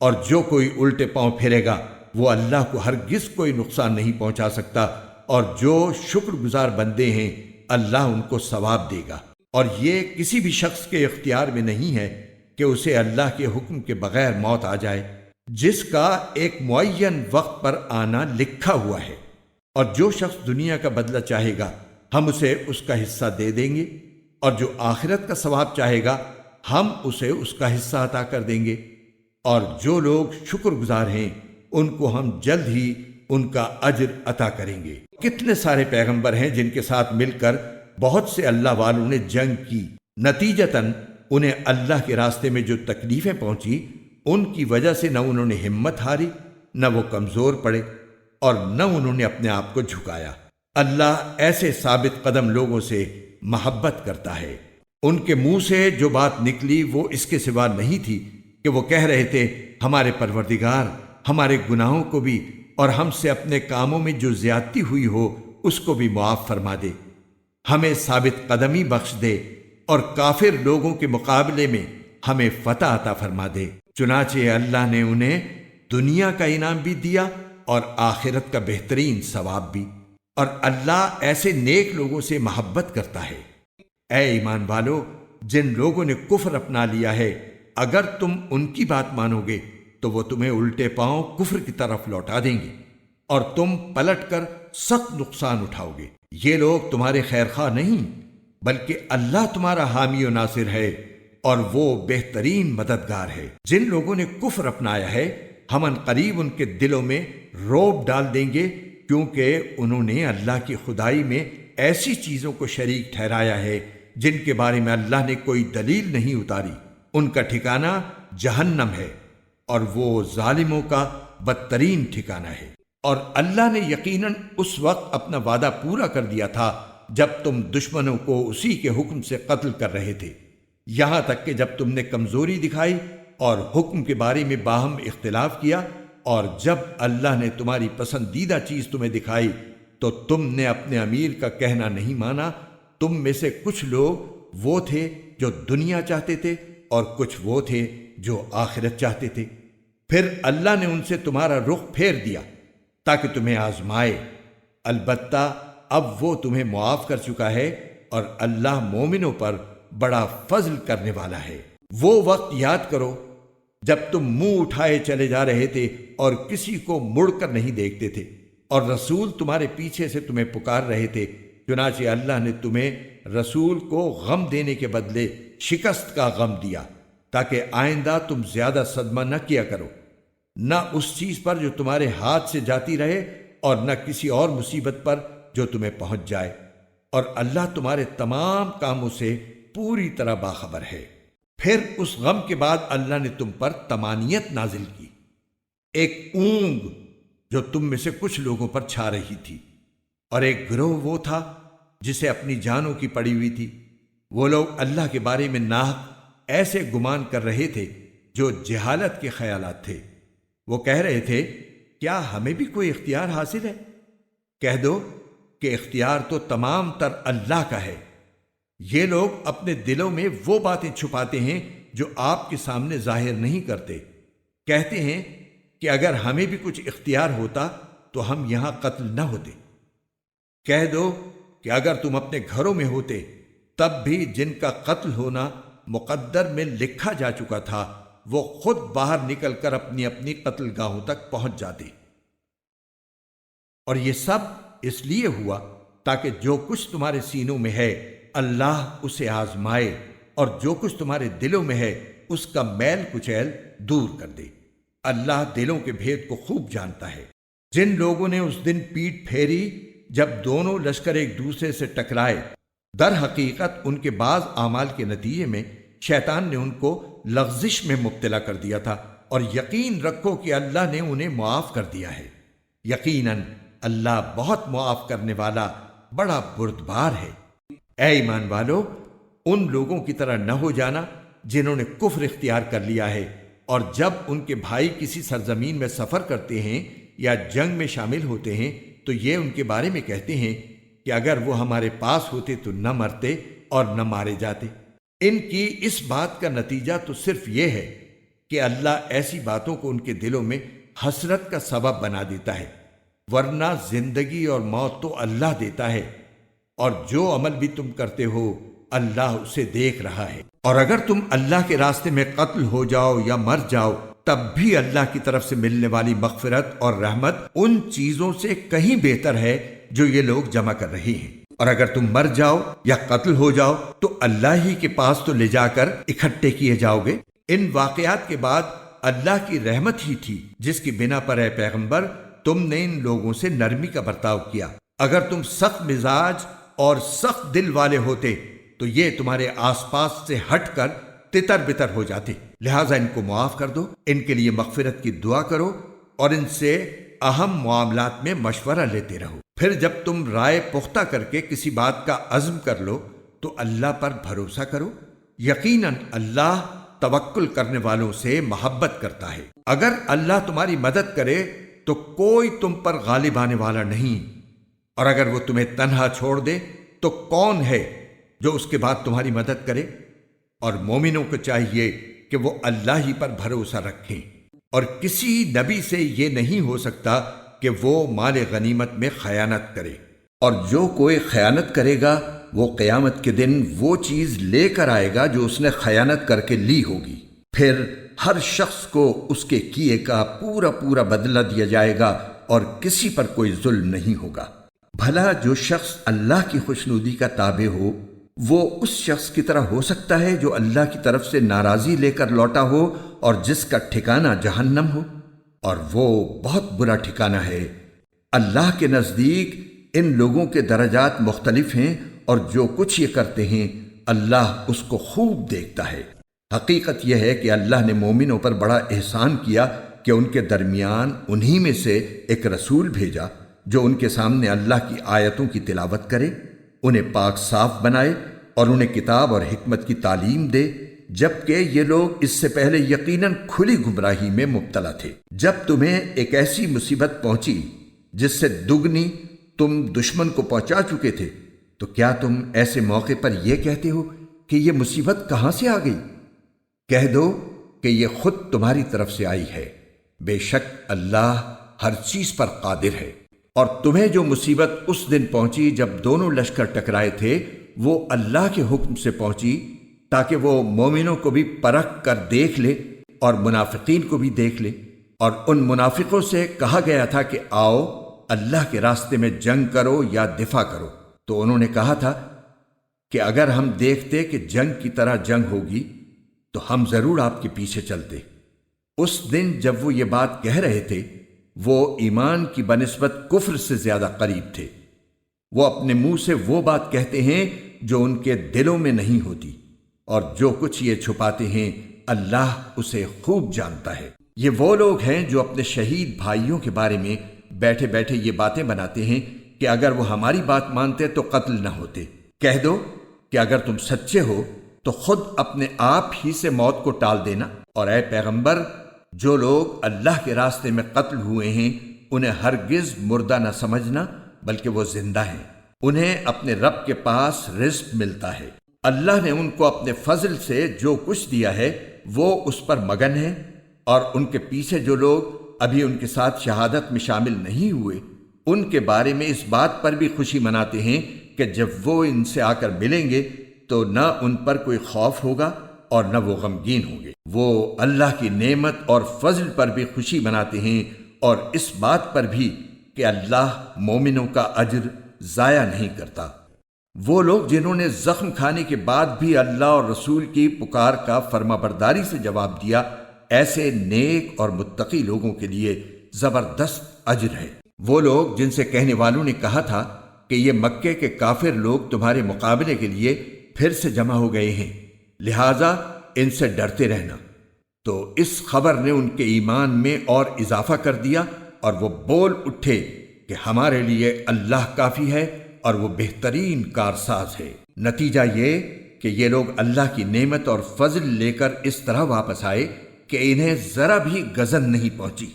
اور جو کوئی الٹے پاؤں پھرے گا وہ اللہ کو ہرگز کوئی نقصان نہیں پہنچا سکتا، اور جو شکر گزار بندے ہیں اللہ ان کو ثواب دے گا۔ اور یہ کسی بھی شخص کے اختیار میں نہیں ہے کہ اسے اللہ کے حکم کے بغیر موت آ جائے، جس کا ایک معین وقت پر آنا لکھا ہوا ہے۔ اور جو شخص دنیا کا بدلہ چاہے گا ہم اسے اس کا حصہ دے دیں گے، اور جو آخرت کا ثواب چاہے گا ہم اسے اس کا حصہ عطا کر دیں گے، اور جو لوگ شکر گزار ہیں ان کو ہم جلد ہی ان کا اجر عطا کریں گے۔ کتنے سارے پیغمبر ہیں جن کے ساتھ مل کر بہت سے اللہ والوں نے جنگ کی، نتیجتاً انہیں اللہ کے راستے میں جو تکلیفیں پہنچی ان کی وجہ سے نہ انہوں نے ہمت ہاری، نہ وہ کمزور پڑے، اور نہ انہوں نے اپنے آپ کو جھکایا۔ اللہ ایسے ثابت قدم لوگوں سے محبت کرتا ہے۔ ان کے منہ سے جو بات نکلی وہ اس کے سوا نہیں تھی کہ وہ کہہ رہے تھے ہمارے پروردگار ہمارے گناہوں کو بھی اور ہم سے اپنے کاموں میں جو زیادتی ہوئی ہو اس کو بھی معاف فرما دے، ہمیں ثابت قدمی بخش دے اور کافر لوگوں کے مقابلے میں ہمیں فتح عطا فرما دے۔ چنانچہ اللہ نے انہیں دنیا کا انعام بھی دیا اور آخرت کا بہترین ثواب بھی، اور اللہ ایسے نیک لوگوں سے محبت کرتا ہے۔ اے ایمان والو، جن لوگوں نے کفر اپنا لیا ہے اگر تم ان کی بات مانو گے تو وہ تمہیں الٹے پاؤں کفر کی طرف لوٹا دیں گے اور تم پلٹ کر سخت نقصان اٹھاؤ گے۔ یہ لوگ تمہارے خیر خواہ نہیں بلکہ اللہ تمہارا حامی و ناصر ہے اور وہ بہترین مددگار ہے۔ جن لوگوں نے کفر اپنایا ہے ہم ان قریب ان کے دلوں میں رعب ڈال دیں گے، کیونکہ انہوں نے اللہ کی خدائی میں ایسی چیزوں کو شریک ٹھہرایا ہے جن کے بارے میں اللہ نے کوئی دلیل نہیں اتاری۔ ان کا ٹھکانہ جہنم ہے اور وہ ظالموں کا بدترین ٹھکانہ ہے۔ اور اللہ نے یقیناً اس وقت اپنا وعدہ پورا کر دیا تھا جب تم دشمنوں کو اسی کے حکم سے قتل کر رہے تھے، یہاں تک کہ جب تم نے کمزوری دکھائی اور حکم کے بارے میں باہم اختلاف کیا، اور جب اللہ نے تمہاری پسندیدہ چیز تمہیں دکھائی تو تم نے اپنے امیر کا کہنا نہیں مانا۔ تم میں سے کچھ لوگ وہ تھے جو دنیا چاہتے تھے اور کچھ وہ تھے جو آخرت چاہتے تھے، پھر اللہ نے ان سے تمہارا رخ پھیر دیا تاکہ تمہیں آزمائے۔ البتہ اب وہ تمہیں معاف کر چکا ہے اور اللہ مومنوں پر بڑا فضل کرنے والا ہے۔ وہ وقت یاد کرو جب تم منہ اٹھائے چلے جا رہے تھے اور کسی کو مڑ کر نہیں دیکھتے تھے، اور رسول تمہارے پیچھے سے تمہیں پکار رہے تھے، چنانچہ اللہ نے تمہیں رسول کو غم دینے کے بدلے شکست کا غم دیا تاکہ آئندہ تم زیادہ صدمہ نہ کیا کرو، نہ اس چیز پر جو تمہارے ہاتھ سے جاتی رہے اور نہ کسی اور مصیبت پر جو تمہیں پہنچ جائے، اور اللہ تمہارے تمام کاموں سے پوری طرح باخبر ہے۔ پھر اس غم کے بعد اللہ نے تم پر طمانینت نازل کی، ایک اونگ جو تم میں سے کچھ لوگوں پر چھا رہی تھی، اور ایک گروہ وہ تھا جسے اپنی جانوں کی پڑی ہوئی تھی۔ وہ لوگ اللہ کے بارے میں ناحق ایسے گمان کر رہے تھے جو جہالت کے خیالات تھے۔ وہ کہہ رہے تھے کیا ہمیں بھی کوئی اختیار حاصل ہے؟ کہہ دو کہ اختیار تو تمام تر اللہ کا ہے۔ یہ لوگ اپنے دلوں میں وہ باتیں چھپاتے ہیں جو آپ کے سامنے ظاہر نہیں کرتے۔ کہتے ہیں کہ اگر ہمیں بھی کچھ اختیار ہوتا تو ہم یہاں قتل نہ ہوتے۔ کہہ دو کہ اگر تم اپنے گھروں میں ہوتے تب بھی جن کا قتل ہونا مقدر میں لکھا جا چکا تھا وہ خود باہر نکل کر اپنی اپنی قتل گاہوں تک پہنچ جاتے۔ اور یہ سب اس لیے ہوا تاکہ جو کچھ تمہارے سینوں میں ہے اللہ اسے آزمائے، اور جو کچھ تمہارے دلوں میں ہے اس کا میل کچیل دور کر دے۔ اللہ دلوں کے بھید کو خوب جانتا ہے۔ جن لوگوں نے اس دن پیٹھ پھیری جب دونوں لشکر ایک دوسرے سے ٹکرائے، در حقیقت ان کے بعض اعمال کے نتیجے میں شیطان نے ان کو لغزش میں مبتلا کر دیا تھا، اور یقین رکھو کہ اللہ نے انہیں معاف کر دیا ہے۔ یقیناً اللہ بہت معاف کرنے والا بڑا بردبار ہے۔ اے ایمان والو، ان لوگوں کی طرح نہ ہو جانا جنہوں نے کفر اختیار کر لیا ہے، اور جب ان کے بھائی کسی سرزمین میں سفر کرتے ہیں یا جنگ میں شامل ہوتے ہیں تو یہ ان کے بارے میں کہتے ہیں کہ اگر وہ ہمارے پاس ہوتے تو نہ مرتے اور نہ مارے جاتے۔ ان کی اس بات کا نتیجہ تو صرف یہ ہے کہ اللہ ایسی باتوں کو ان کے دلوں میں حسرت کا سبب بنا دیتا ہے، ورنہ زندگی اور موت تو اللہ دیتا ہے، اور جو عمل بھی تم کرتے ہو اللہ اسے دیکھ رہا ہے۔ اور اگر تم اللہ کے راستے میں قتل ہو جاؤ یا مر جاؤ تب بھی اللہ کی طرف سے ملنے والی مغفرت اور رحمت ان چیزوں سے کہیں بہتر ہے جو یہ لوگ جمع کر رہے ہیں۔ اور اگر تم مر جاؤ یا قتل ہو جاؤ تو اللہ ہی کے پاس تو لے جا کر اکٹھے کیے جاؤ گے۔ ان واقعات کے بعد اللہ کی رحمت ہی تھی جس کی بنا پر اے پیغمبر تم نے ان لوگوں سے نرمی کا برتاؤ کیا۔ اگر تم سخت مزاج اور سخت دل والے ہوتے تو یہ تمہارے آس پاس سے ہٹ کر تتر بتر ہو جاتے، لہٰذا ان کو معاف کر دو، ان کے لیے مغفرت کی دعا کرو اور ان سے اہم معاملات میں مشورہ لیتے رہو۔ پھر جب تم رائے پختہ کر کے کسی بات کا عزم کر لو تو اللہ پر بھروسہ کرو، یقیناً اللہ توکل کرنے والوں سے محبت کرتا ہے۔ اگر اللہ تمہاری مدد کرے تو کوئی تم پر غالب آنے والا نہیں، اور اگر وہ تمہیں تنہا چھوڑ دے تو کون ہے جو اس کے بعد تمہاری مدد کرے؟ اور مومنوں کو چاہیے کہ وہ اللہ ہی پر بھروسہ رکھیں، اور کسی نبی سے یہ نہیں ہو سکتا کہ وہ مال غنیمت میں خیانت کرے، اور جو کوئی خیانت کرے گا وہ قیامت کے دن وہ چیز لے کر آئے گا جو اس نے خیانت کر کے لی ہوگی۔ پھر ہر شخص کو اس کے کیے کا پورا پورا بدلہ دیا جائے گا اور کسی پر کوئی ظلم نہیں ہوگا۔ بھلا جو شخص اللہ کی خوشنودی کا تابع ہو وہ اس شخص کی طرح ہو سکتا ہے جو اللہ کی طرف سے ناراضی لے کر لوٹا ہو اور جس کا ٹھکانہ جہنم ہو، اور وہ بہت برا ٹھکانہ ہے۔ اللہ کے نزدیک ان لوگوں کے درجات مختلف ہیں، اور جو کچھ یہ کرتے ہیں اللہ اس کو خوب دیکھتا ہے۔ حقیقت یہ ہے کہ اللہ نے مومنوں پر بڑا احسان کیا کہ ان کے درمیان انہی میں سے ایک رسول بھیجا جو ان کے سامنے اللہ کی آیتوں کی تلاوت کرے، انہیں پاک صاف بنائے اور انہیں کتاب اور حکمت کی تعلیم دے، جبکہ یہ لوگ اس سے پہلے یقیناً کھلی گمراہی میں مبتلا تھے۔ جب تمہیں ایک ایسی مصیبت پہنچی جس سے دگنی تم دشمن کو پہنچا چکے تھے تو کیا تم ایسے موقع پر یہ کہتے ہو کہ یہ مصیبت کہاں سے آ گئی؟ کہہ دو کہ یہ خود تمہاری طرف سے آئی ہے، بے شک اللہ ہر چیز پر قادر ہے۔ اور تمہیں جو مصیبت اس دن پہنچی جب دونوں لشکر ٹکرائے تھے وہ اللہ کے حکم سے پہنچی تاکہ وہ مومنوں کو بھی پرکھ کر دیکھ لے اور منافقین کو بھی دیکھ لے۔ اور ان منافقوں سے کہا گیا تھا کہ آؤ اللہ کے راستے میں جنگ کرو یا دفاع کرو، تو انہوں نے کہا تھا کہ اگر ہم دیکھتے کہ جنگ کی طرح جنگ ہوگی تو ہم ضرور آپ کے پیچھے چلتے۔ اس دن جب وہ یہ بات کہہ رہے تھے وہ ایمان کی بنسبت کفر سے زیادہ قریب تھے۔ وہ اپنے منہ سے وہ بات کہتے ہیں جو ان کے دلوں میں نہیں ہوتی، اور جو کچھ یہ چھپاتے ہیں اللہ اسے خوب جانتا ہے۔ یہ وہ لوگ ہیں جو اپنے شہید بھائیوں کے بارے میں بیٹھے بیٹھے یہ باتیں بناتے ہیں کہ اگر وہ ہماری بات مانتے تو قتل نہ ہوتے۔ کہہ دو کہ اگر تم سچے ہو تو خود اپنے آپ ہی سے موت کو ٹال دینا، اور اے پیغمبر جو لوگ اللہ کے راستے میں قتل ہوئے ہیں انہیں ہرگز مردہ نہ سمجھنا بلکہ وہ زندہ ہیں، انہیں اپنے رب کے پاس رزق ملتا ہے۔ اللہ نے ان کو اپنے فضل سے جو کچھ دیا ہے وہ اس پر مگن ہے، اور ان کے پیچھے جو لوگ ابھی ان کے ساتھ شہادت میں شامل نہیں ہوئے ان کے بارے میں اس بات پر بھی خوشی مناتے ہیں کہ جب وہ ان سے آ کر ملیں گے تو نہ ان پر کوئی خوف ہوگا اور نہ وہ غمگین ہوں گے۔ وہ اللہ کی نعمت اور فضل پر بھی خوشی مناتے ہیں اور اس بات پر بھی کہ اللہ مومنوں کا اجر ضائع نہیں کرتا۔ وہ لوگ جنہوں نے زخم کھانے کے بعد بھی اللہ اور رسول کی پکار کا فرما برداری سے جواب دیا، ایسے نیک اور متقی لوگوں کے لیے زبردست اجر ہے۔ وہ لوگ جن سے کہنے والوں نے کہا تھا کہ یہ مکے کے کافر لوگ تمہارے مقابلے کے لیے پھر سے جمع ہو گئے ہیں، لہٰذا ان سے ڈرتے رہنا، تو اس خبر نے ان کے ایمان میں اور اضافہ کر دیا اور وہ بول اٹھے کہ ہمارے لیے اللہ کافی ہے اور وہ بہترین کارساز ہے۔ نتیجہ یہ کہ یہ لوگ اللہ کی نعمت اور فضل لے کر اس طرح واپس آئے کہ انہیں ذرا بھی گزن نہیں پہنچی،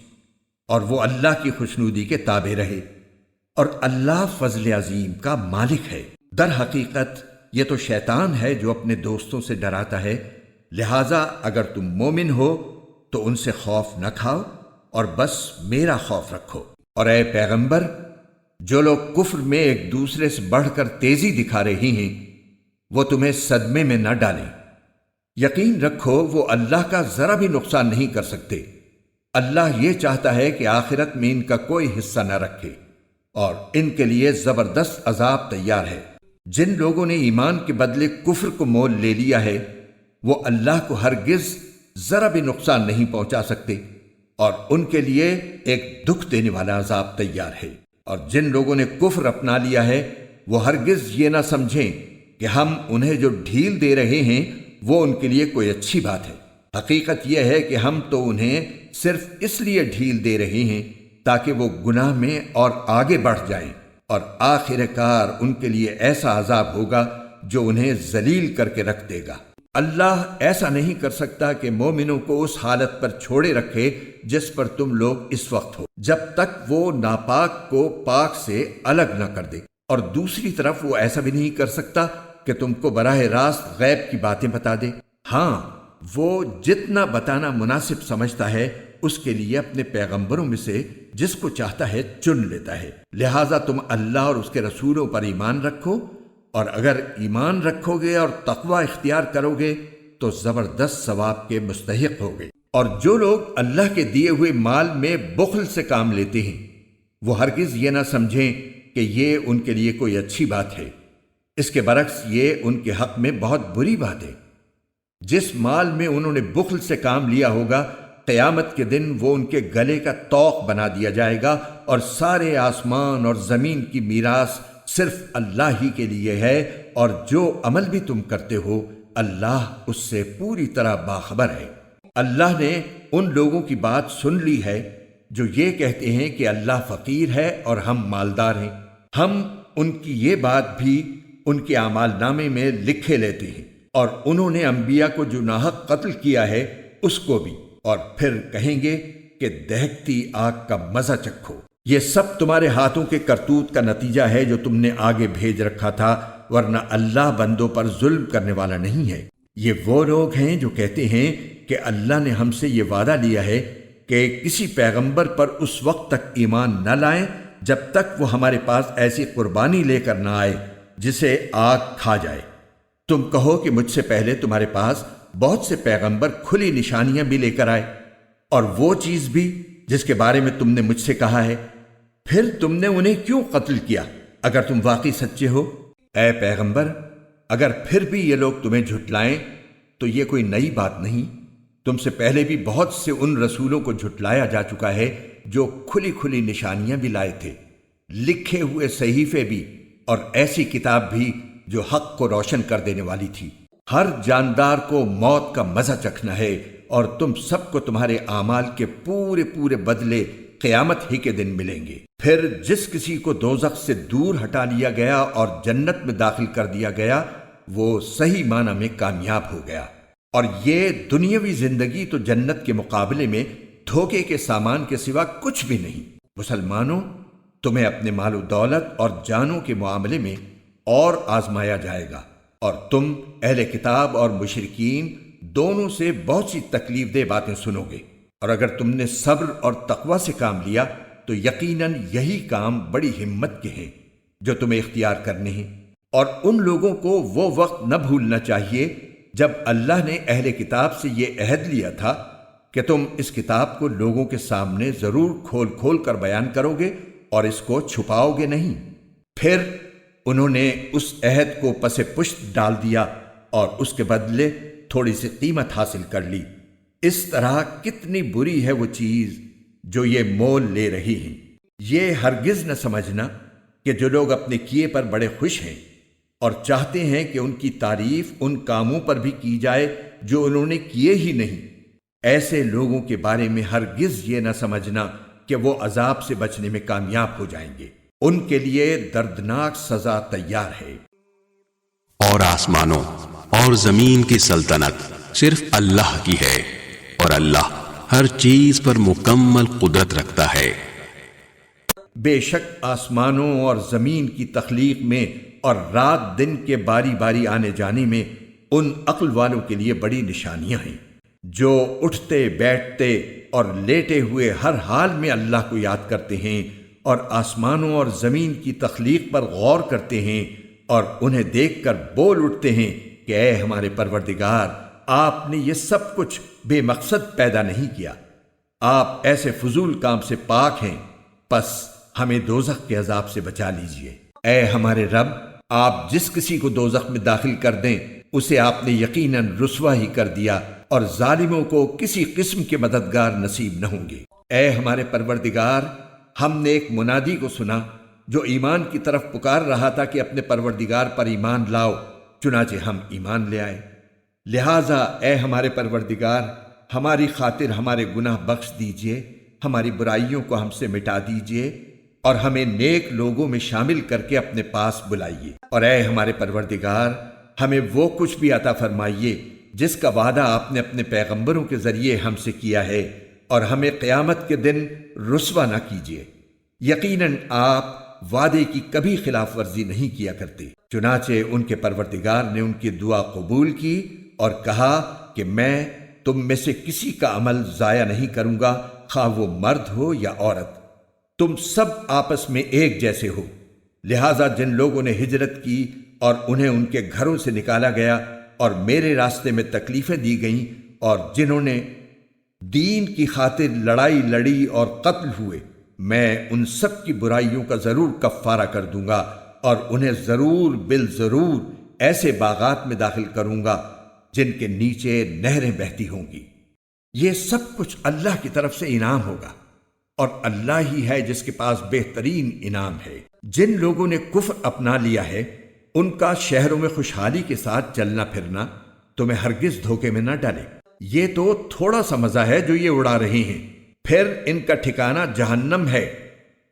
اور وہ اللہ کی خوشنودی کے تابع رہے، اور اللہ فضل عظیم کا مالک ہے۔ در حقیقت یہ تو شیطان ہے جو اپنے دوستوں سے ڈراتا ہے، لہٰذا اگر تم مومن ہو تو ان سے خوف نہ کھاؤ اور بس میرا خوف رکھو۔ اور اے پیغمبر جو لوگ کفر میں ایک دوسرے سے بڑھ کر تیزی دکھا رہے ہیں وہ تمہیں صدمے میں نہ ڈالیں، یقین رکھو وہ اللہ کا ذرا بھی نقصان نہیں کر سکتے۔ اللہ یہ چاہتا ہے کہ آخرت میں ان کا کوئی حصہ نہ رکھے اور ان کے لیے زبردست عذاب تیار ہے۔ جن لوگوں نے ایمان کے بدلے کفر کو مول لے لیا ہے وہ اللہ کو ہرگز ذرا بھی نقصان نہیں پہنچا سکتے اور ان کے لیے ایک دکھ دینے والا عذاب تیار ہے۔ اور جن لوگوں نے کفر اپنا لیا ہے وہ ہرگز یہ نہ سمجھیں کہ ہم انہیں جو ڈھیل دے رہے ہیں وہ ان کے لیے کوئی اچھی بات ہے۔ حقیقت یہ ہے کہ ہم تو انہیں صرف اس لیے ڈھیل دے رہے ہیں تاکہ وہ گناہ میں اور آگے بڑھ جائیں، اور آخر کار ان کے لیے ایسا عذاب ہوگا جو انہیں ذلیل کر کے رکھ دے گا۔ اللہ ایسا نہیں کر سکتا کہ مومنوں کو اس حالت پر چھوڑے رکھے جس پر تم لوگ اس وقت ہو، جب تک وہ ناپاک کو پاک سے الگ نہ کر دے، اور دوسری طرف وہ ایسا بھی نہیں کر سکتا کہ تم کو براہ راست غیب کی باتیں بتا دے۔ ہاں، وہ جتنا بتانا مناسب سمجھتا ہے اس کے لیے اپنے پیغمبروں میں سے جس کو چاہتا ہے چن لیتا ہے۔ لہٰذا تم اللہ اور اس کے رسولوں پر ایمان رکھو، اور اگر ایمان رکھو گے اور تقوی اختیار کرو گے تو زبردست ثواب کے مستحق ہوگے۔ اور جو لوگ اللہ کے دیے ہوئے مال میں بخل سے کام لیتے ہیں وہ ہرگز یہ نہ سمجھیں کہ یہ ان کے لیے کوئی اچھی بات ہے، اس کے برعکس یہ ان کے حق میں بہت بری بات ہے۔ جس مال میں انہوں نے بخل سے کام لیا ہوگا قیامت کے دن وہ ان کے گلے کا طوق بنا دیا جائے گا، اور سارے آسمان اور زمین کی میراث صرف اللہ ہی کے لیے ہے، اور جو عمل بھی تم کرتے ہو اللہ اس سے پوری طرح باخبر ہے۔ اللہ نے ان لوگوں کی بات سن لی ہے جو یہ کہتے ہیں کہ اللہ فقیر ہے اور ہم مالدار ہیں۔ ہم ان کی یہ بات بھی ان کے اعمال نامے میں لکھے لیتے ہیں، اور انہوں نے انبیاء کو جو ناحق قتل کیا ہے اس کو بھی، اور پھر کہیں گے کہ دہکتی آگ کا مزہ چکھو۔ یہ سب تمہارے ہاتھوں کے کرتوت کا نتیجہ ہے جو تم نے آگے بھیج رکھا تھا، ورنہ اللہ بندوں پر ظلم کرنے والا نہیں ہے۔ یہ وہ لوگ ہیں جو کہتے ہیں کہ اللہ نے ہم سے یہ وعدہ لیا ہے کہ کسی پیغمبر پر اس وقت تک ایمان نہ لائیں جب تک وہ ہمارے پاس ایسی قربانی لے کر نہ آئے جسے آگ کھا جائے۔ تم کہو کہ مجھ سے پہلے تمہارے پاس بہت سے پیغمبر کھلی نشانیاں بھی لے کر آئے، اور وہ چیز بھی جس کے بارے میں تم نے مجھ سے کہا ہے، پھر تم نے انہیں کیوں قتل کیا اگر تم واقعی سچے ہو؟ اے پیغمبر، اگر پھر بھی یہ لوگ تمہیں جھٹلائیں تو یہ کوئی نئی بات نہیں، تم سے پہلے بھی بہت سے ان رسولوں کو جھٹلایا جا چکا ہے جو کھلی کھلی نشانیاں بھی لائے تھے، لکھے ہوئے صحیفے بھی، اور ایسی کتاب بھی جو حق کو روشن کر دینے والی تھی۔ ہر جاندار کو موت کا مزہ چکھنا ہے، اور تم سب کو تمہارے اعمال کے پورے پورے بدلے قیامت ہی کے دن ملیں گے۔ پھر جس کسی کو دوزخ سے دور ہٹا لیا گیا اور جنت میں داخل کر دیا گیا وہ صحیح معنی میں کامیاب ہو گیا، اور یہ دنیاوی زندگی تو جنت کے مقابلے میں دھوکے کے سامان کے سوا کچھ بھی نہیں۔ مسلمانوں، تمہیں اپنے مال و دولت اور جانوں کے معاملے میں اور آزمایا جائے گا، اور تم اہل کتاب اور مشرکین دونوں سے بہت سی تکلیف دہ باتیں سنو گے، اور اگر تم نے صبر اور تقوی سے کام لیا تو یقیناً یہی کام بڑی ہمت کے ہیں جو تمہیں اختیار کرنے ہیں۔ اور ان لوگوں کو وہ وقت نہ بھولنا چاہیے جب اللہ نے اہل کتاب سے یہ عہد لیا تھا کہ تم اس کتاب کو لوگوں کے سامنے ضرور کھول کھول کر بیان کرو گے اور اس کو چھپاؤ گے نہیں۔ پھر انہوں نے اس عہد کو پس پشت ڈال دیا اور اس کے بدلے تھوڑی سی قیمت حاصل کر لی۔ اس طرح کتنی بری ہے وہ چیز جو یہ مول لے رہی ہیں۔ یہ ہرگز نہ سمجھنا کہ جو لوگ اپنے کیے پر بڑے خوش ہیں اور چاہتے ہیں کہ ان کی تعریف ان کاموں پر بھی کی جائے جو انہوں نے کیے ہی نہیں، ایسے لوگوں کے بارے میں ہرگز یہ نہ سمجھنا کہ وہ عذاب سے بچنے میں کامیاب ہو جائیں گے، ان کے لیے دردناک سزا تیار ہے۔ اور آسمانوں اور زمین کی سلطنت صرف اللہ کی ہے، اور اللہ ہر چیز پر مکمل قدرت رکھتا ہے۔ بے شک آسمانوں اور زمین کی تخلیق میں اور رات دن کے باری باری آنے جانے میں ان عقل والوں کے لیے بڑی نشانیاں ہیں جو اٹھتے بیٹھتے اور لیٹے ہوئے ہر حال میں اللہ کو یاد کرتے ہیں، اور آسمانوں اور زمین کی تخلیق پر غور کرتے ہیں، اور انہیں دیکھ کر بول اٹھتے ہیں کہ اے ہمارے پروردگار، آپ نے یہ سب کچھ بے مقصد پیدا نہیں کیا، آپ ایسے فضول کام سے پاک ہیں، پس ہمیں دوزخ کے عذاب سے بچا لیجئے۔ اے ہمارے رب، آپ جس کسی کو دوزخ میں داخل کر دیں اسے آپ نے یقیناً رسوا ہی کر دیا، اور ظالموں کو کسی قسم کے مددگار نصیب نہ ہوں گے۔ اے ہمارے پروردگار، ہم نے ایک منادی کو سنا جو ایمان کی طرف پکار رہا تھا کہ اپنے پروردگار پر ایمان لاؤ، چنانچہ ہم ایمان لے آئے۔ لہٰذا اے ہمارے پروردگار، ہماری خاطر ہمارے گناہ بخش دیجئے، ہماری برائیوں کو ہم سے مٹا دیجئے، اور ہمیں نیک لوگوں میں شامل کر کے اپنے پاس بلائیے۔ اور اے ہمارے پروردگار، ہمیں وہ کچھ بھی عطا فرمائیے جس کا وعدہ آپ نے اپنے پیغمبروں کے ذریعے ہم سے کیا ہے، اور ہمیں قیامت کے دن رسوا نہ کیجیے۔ یقیناً آپ وعدے کی کبھی خلاف ورزی نہیں کیا کرتے۔ چنانچہ ان کے پروردگار نے ان کی دعا قبول کی اور کہا کہ میں تم میں سے کسی کا عمل ضائع نہیں کروں گا، خواہ وہ مرد ہو یا عورت، تم سب آپس میں ایک جیسے ہو۔ لہٰذا جن لوگوں نے ہجرت کی اور انہیں ان کے گھروں سے نکالا گیا اور میرے راستے میں تکلیفیں دی گئیں، اور جنہوں نے دین کی خاطر لڑائی لڑی اور قتل ہوئے، میں ان سب کی برائیوں کا ضرور کفارہ کر دوں گا، اور انہیں ضرور بالضرور ایسے باغات میں داخل کروں گا جن کے نیچے نہریں بہتی ہوں گی۔ یہ سب کچھ اللہ کی طرف سے انعام ہوگا، اور اللہ ہی ہے جس کے پاس بہترین انعام ہے۔ جن لوگوں نے کفر اپنا لیا ہے ان کا شہروں میں خوشحالی کے ساتھ چلنا پھرنا تمہیں ہرگز دھوکے میں نہ ڈالے۔ یہ تو تھوڑا سا مزہ ہے جو یہ اڑا رہے ہیں، پھر ان کا ٹھکانہ جہنم ہے،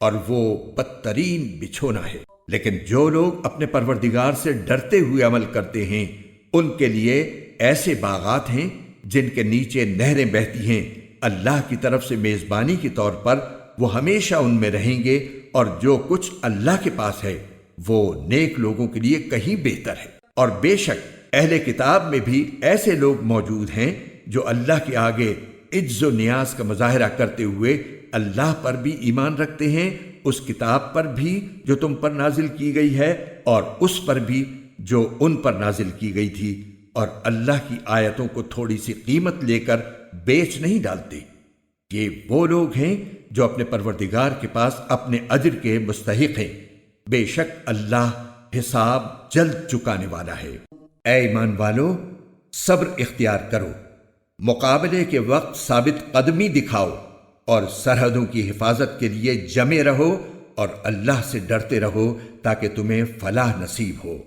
اور وہ بدترین بچھونا ہے۔ لیکن جو لوگ اپنے پروردگار سے ڈرتے ہوئے عمل کرتے ہیں ان کے لیے ایسے باغات ہیں جن کے نیچے نہریں بہتی ہیں، اللہ کی طرف سے میزبانی کے طور پر وہ ہمیشہ ان میں رہیں گے، اور جو کچھ اللہ کے پاس ہے وہ نیک لوگوں کے لیے کہیں بہتر ہے۔ اور بے شک اہل کتاب میں بھی ایسے لوگ موجود ہیں جو اللہ کے آگے عجز و نیاز کا مظاہرہ کرتے ہوئے اللہ پر بھی ایمان رکھتے ہیں، اس کتاب پر بھی جو تم پر نازل کی گئی ہے، اور اس پر بھی جو ان پر نازل کی گئی تھی، اور اللہ کی آیتوں کو تھوڑی سی قیمت لے کر بیچ نہیں ڈالتے۔ یہ وہ لوگ ہیں جو اپنے پروردگار کے پاس اپنے اجر کے مستحق ہیں، بے شک اللہ حساب جلد چکانے والا ہے۔ اے ایمان والو، صبر اختیار کرو، مقابلے کے وقت ثابت قدمی دکھاؤ، اور سرحدوں کی حفاظت کے لیے جمے رہو، اور اللہ سے ڈرتے رہو تاکہ تمہیں فلاح نصیب ہو۔